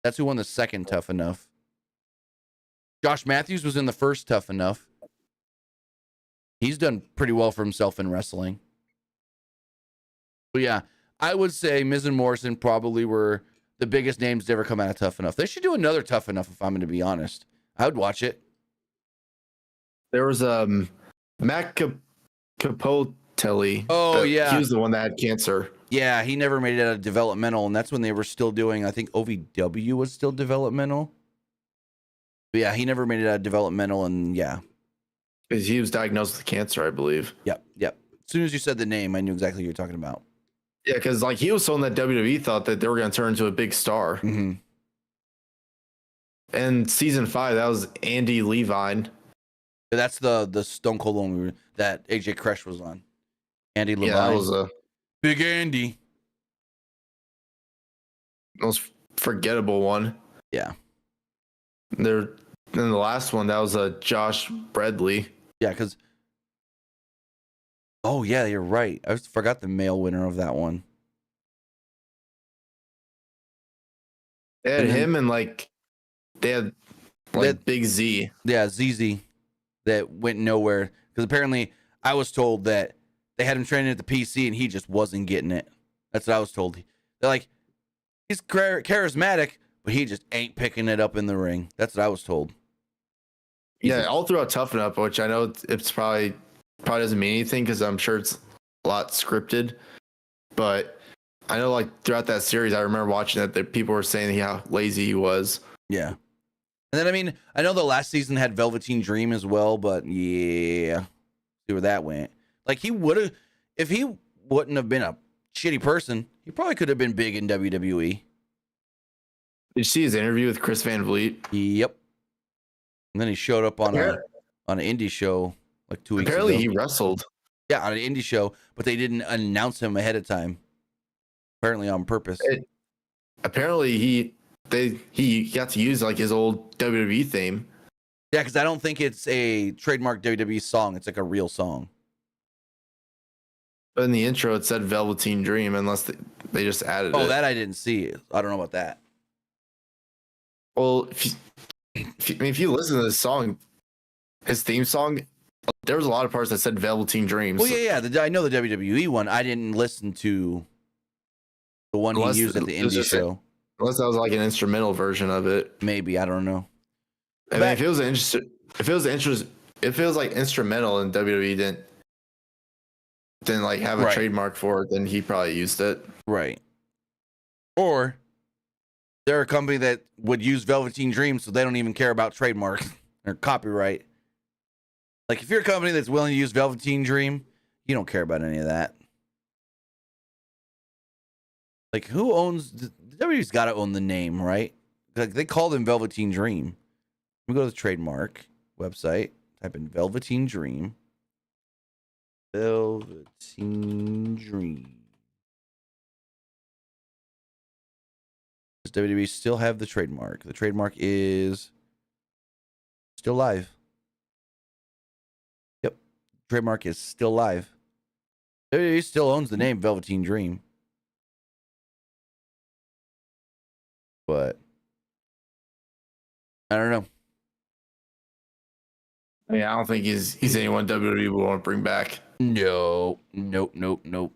That's who won the second Tough Enough. Josh Matthews was in the first Tough Enough. He's done pretty well for himself in wrestling. But yeah, I would say Miz and Morrison probably were the biggest names to ever come out of Tough Enough. They should do another Tough Enough if I'm going to be honest. I would watch it. There was Matt Capotelli. Oh, yeah. He was the one that had cancer. Yeah, he never made it out of developmental, and that's when they were still doing, I think OVW was still developmental. But yeah, he never made it out of developmental, and yeah. Because he was diagnosed with cancer, I believe. Yep. As soon as you said the name, I knew exactly what you were talking about. Yeah, because he was someone that WWE thought that they were going to turn into a big star. Mm-hmm. And season 5, that was Andy Levine. That's the Stone Cold one that AJ Crush was on. Andy Levine. Yeah, that was a Big Andy. Most forgettable one. Yeah. Then the last one, that was Josh Bradley. Yeah, because... Oh, yeah, you're right. I forgot the male winner of that one. They had him and they had Big Z. Yeah, ZZ that went nowhere. Because apparently I was told that they had him training at the PC and he just wasn't getting it. That's what I was told. They're like, he's charismatic, but he just ain't picking it up in the ring. That's what I was told. Yeah, all throughout Tough Enough, which I know it's probably doesn't mean anything because I'm sure it's a lot scripted. But I know throughout that series, I remember watching that people were saying how lazy he was. Yeah. And then, I know the last season had Velveteen Dream as well, but yeah, see where that went. He would have, if he wouldn't have been a shitty person, he probably could have been big in WWE. Did you see his interview with Chris Van Vliet? Yep. And then he showed up on an indie show 2 weeks ago. Apparently he wrestled. Yeah, on an indie show, but they didn't announce him ahead of time. Apparently on purpose. Apparently he got to use his old WWE theme. Yeah, because I don't think it's a trademark WWE song. It's a real song. But in the intro, it said Velveteen Dream, unless they just added it. Oh, that I didn't see. I don't know about that. Well, if you listen to this song, his theme song, there was a lot of parts that said Velveteen Dreams. Well, yeah. I know the WWE one. I didn't listen to the one he used at the indie show. Unless that was an instrumental version of it. Maybe, I don't know. If it was instrumental and WWE didn't have a trademark for it, then he probably used it. Right. Or they're a company that would use Velveteen Dream, so they don't even care about trademark or copyright. If you're a company that's willing to use Velveteen Dream, you don't care about any of that. Who owns... WWE's got to own the name, right? They call them Velveteen Dream. Let me go to the trademark website. Type in Velveteen Dream. Velveteen Dream. Does WWE still have the trademark? The trademark is still live. Yep. Trademark is still live. WWE still owns the name Velveteen Dream. But I don't know. Yeah, I don't think he's anyone WWE will want to bring back. No. Nope.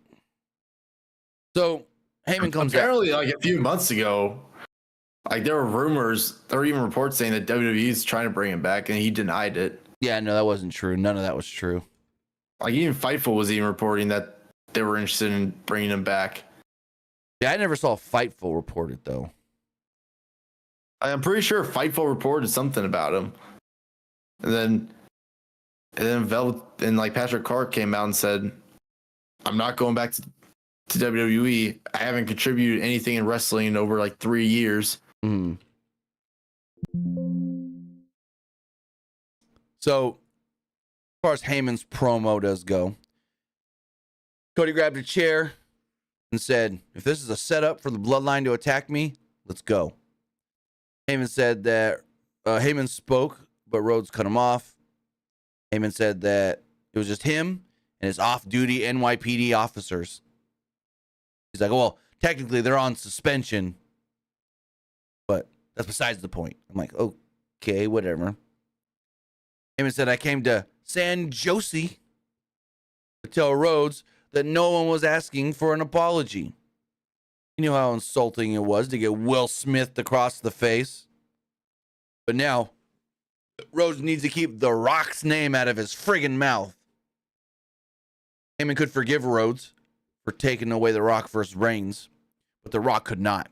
So Heyman comes out. Apparently, like a few months ago, like there were rumors, there were even reports saying that WWE is trying to bring him back, and he denied it. Yeah, no, that wasn't true. None of that was true. Like even Fightful was even reporting that they were interested in bringing him back. Yeah, I never saw Fightful report it though. I'm pretty sure Fightful reported something about him, and then like Patrick Clark came out and said, "I'm not going back to WWE. I haven't contributed anything in wrestling in over like 3 years." Mm. So, as far as Heyman's promo does go, Cody grabbed a chair and said, "If this is a setup for the Bloodline to attack me, let's go." Heyman said that Heyman spoke, but Rhodes cut him off. Heyman said that it was just him and his off-duty NYPD officers. He's like, well, technically they're on suspension, but that's besides the point. I'm like, okay, whatever. Heyman said, I came to San Jose to tell Rhodes that no one was asking for an apology. You knew how insulting it was to get Will Smith across the face. But now, Rhodes needs to keep The Rock's name out of his friggin' mouth. Heyman could forgive Rhodes for taking away The Rock versus Reigns, but The Rock could not.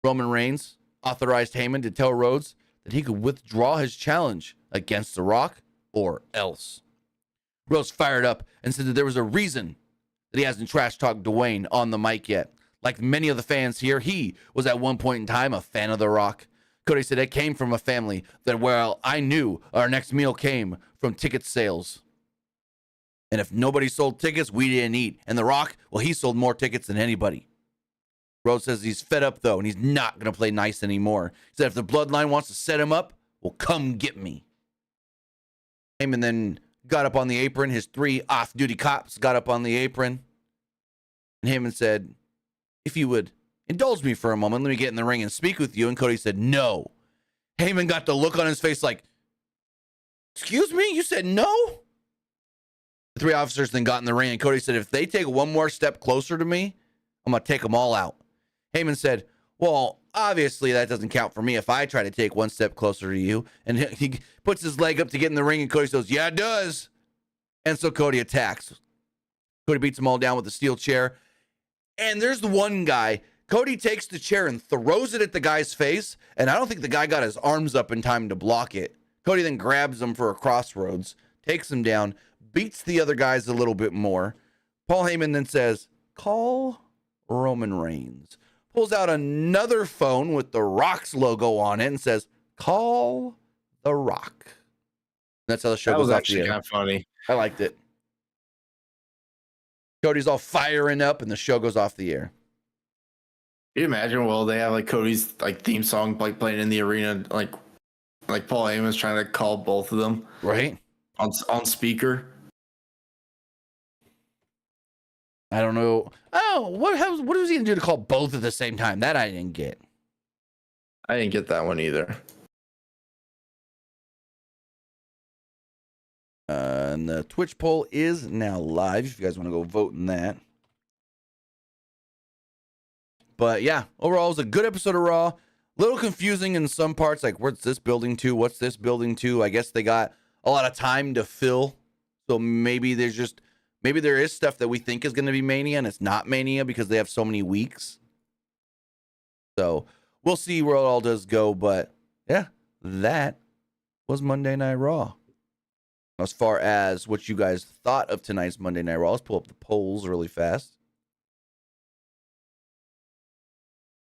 Roman Reigns authorized Heyman to tell Rhodes that he could withdraw his challenge against The Rock or else. Rhodes fired up and said that there was a reason that he hasn't trash-talked Dwayne on the mic yet. Like many of the fans here, he was at one point in time a fan of The Rock. Cody said it came from a family that, well, I knew our next meal came from ticket sales. And if nobody sold tickets, we didn't eat. And The Rock, well, he sold more tickets than anybody. Rhodes says he's fed up, though, and he's not going to play nice anymore. He said if the Bloodline wants to set him up, well, come get me. Heyman then got up on the apron. His 3 off-duty cops got up on the apron. And Heyman said, if you would indulge me for a moment, let me get in the ring and speak with you. And Cody said, no. Heyman got the look on his face like, excuse me? You said no? The 3 officers then got in the ring, and Cody said, if they take one more step closer to me, I'm going to take them all out. Heyman said, well, obviously that doesn't count for me if I try to take one step closer to you. And he puts his leg up to get in the ring, and Cody says, yeah, it does. And so Cody attacks. Cody beats them all down with a steel chair. And there's the one guy. Cody takes the chair and throws it at the guy's face, and I don't think the guy got his arms up in time to block it. Cody then grabs him for a crossroads, takes him down, beats the other guys a little bit more. Paul Heyman then says, call Roman Reigns. Pulls out another phone with The Rock's logo on it and says, call The Rock. That's how the show goes off the air. That was actually kind of funny. I liked it. Cody's all firing up, and the show goes off the air. Can you imagine? Well, they have like Cody's like theme song like playing in the arena, like Paul Heyman's trying to call both of them, right, on speaker. I don't know. Oh, what was he gonna do to call both at the same time? That I didn't get. I didn't get that one either. And the Twitch poll is now live if you guys want to go vote in that. But yeah, overall, it was a good episode of Raw. A little confusing in some parts, like what's this building to? What's this building to? I guess they got a lot of time to fill. So maybe there is stuff that we think is going to be Mania and it's not Mania because they have so many weeks. So we'll see where it all does go. But yeah, that was Monday Night Raw. As far as what you guys thought of tonight's Monday Night Raw, let's pull up the polls really fast.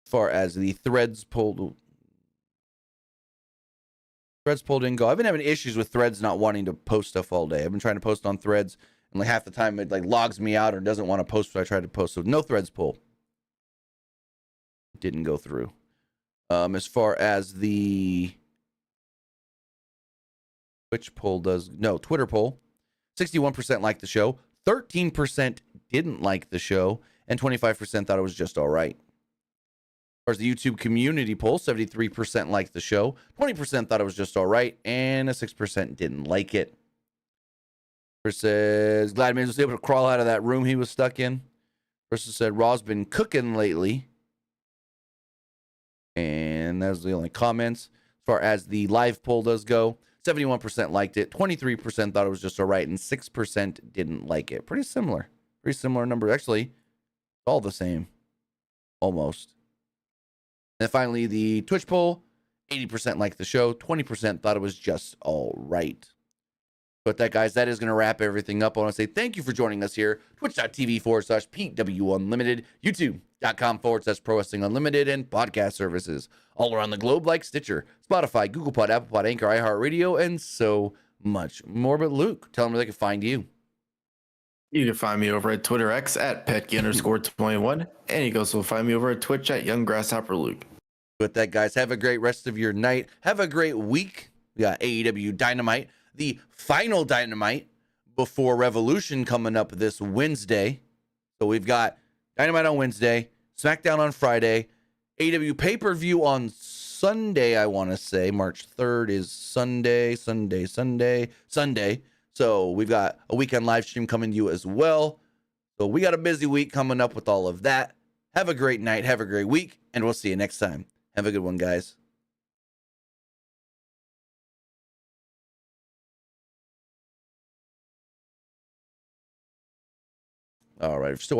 As far as the threads poll didn't go. I've been having issues with threads not wanting to post stuff all day. I've been trying to post on threads, and like half the time it like logs me out or doesn't want to post what I tried to post. So no threads poll. Didn't go through. As far as the Twitch poll does, no, Twitter poll, 61% liked the show, 13% didn't like the show, and 25% thought it was just all right. As far as the YouTube community poll, 73% liked the show, 20% thought it was just all right, and 6% didn't like it. Chris says, glad man was able to crawl out of that room he was stuck in. Person said, Raw's been cooking lately. And that's the only comments. As far as the live poll does go, 71% liked it, 23% thought it was just all right, and 6% didn't like it. Pretty similar. Pretty similar number. Actually, all the same. Almost. And finally, the Twitch poll, 80% liked the show, 20% thought it was just all right. But that, guys, that is going to wrap everything up. I want to say thank you for joining us here. Twitch.tv/PWU Unlimited, YouTube.com/Pro Wrestling Unlimited, and podcast services all around the globe like Stitcher, Spotify, Google Pod, Apple Pod, Anchor, iHeartRadio, and so much more. But Luke, tell them where they can find you. You can find me over at Twitter X at Petke_21, and you can also find me over at Twitch at YoungGrasshopperLuke. With that, guys, have a great rest of your night. Have a great week. We got AEW Dynamite, the final Dynamite before Revolution coming up this Wednesday. So we've got Dynamite on Wednesday, SmackDown on Friday, AEW pay-per-view on Sunday, I want to say. March 3rd is Sunday. So we've got a weekend live stream coming to you as well. So we got a busy week coming up with all of that. Have a great night. Have a great week. And we'll see you next time. Have a good one, guys. All right. If you're still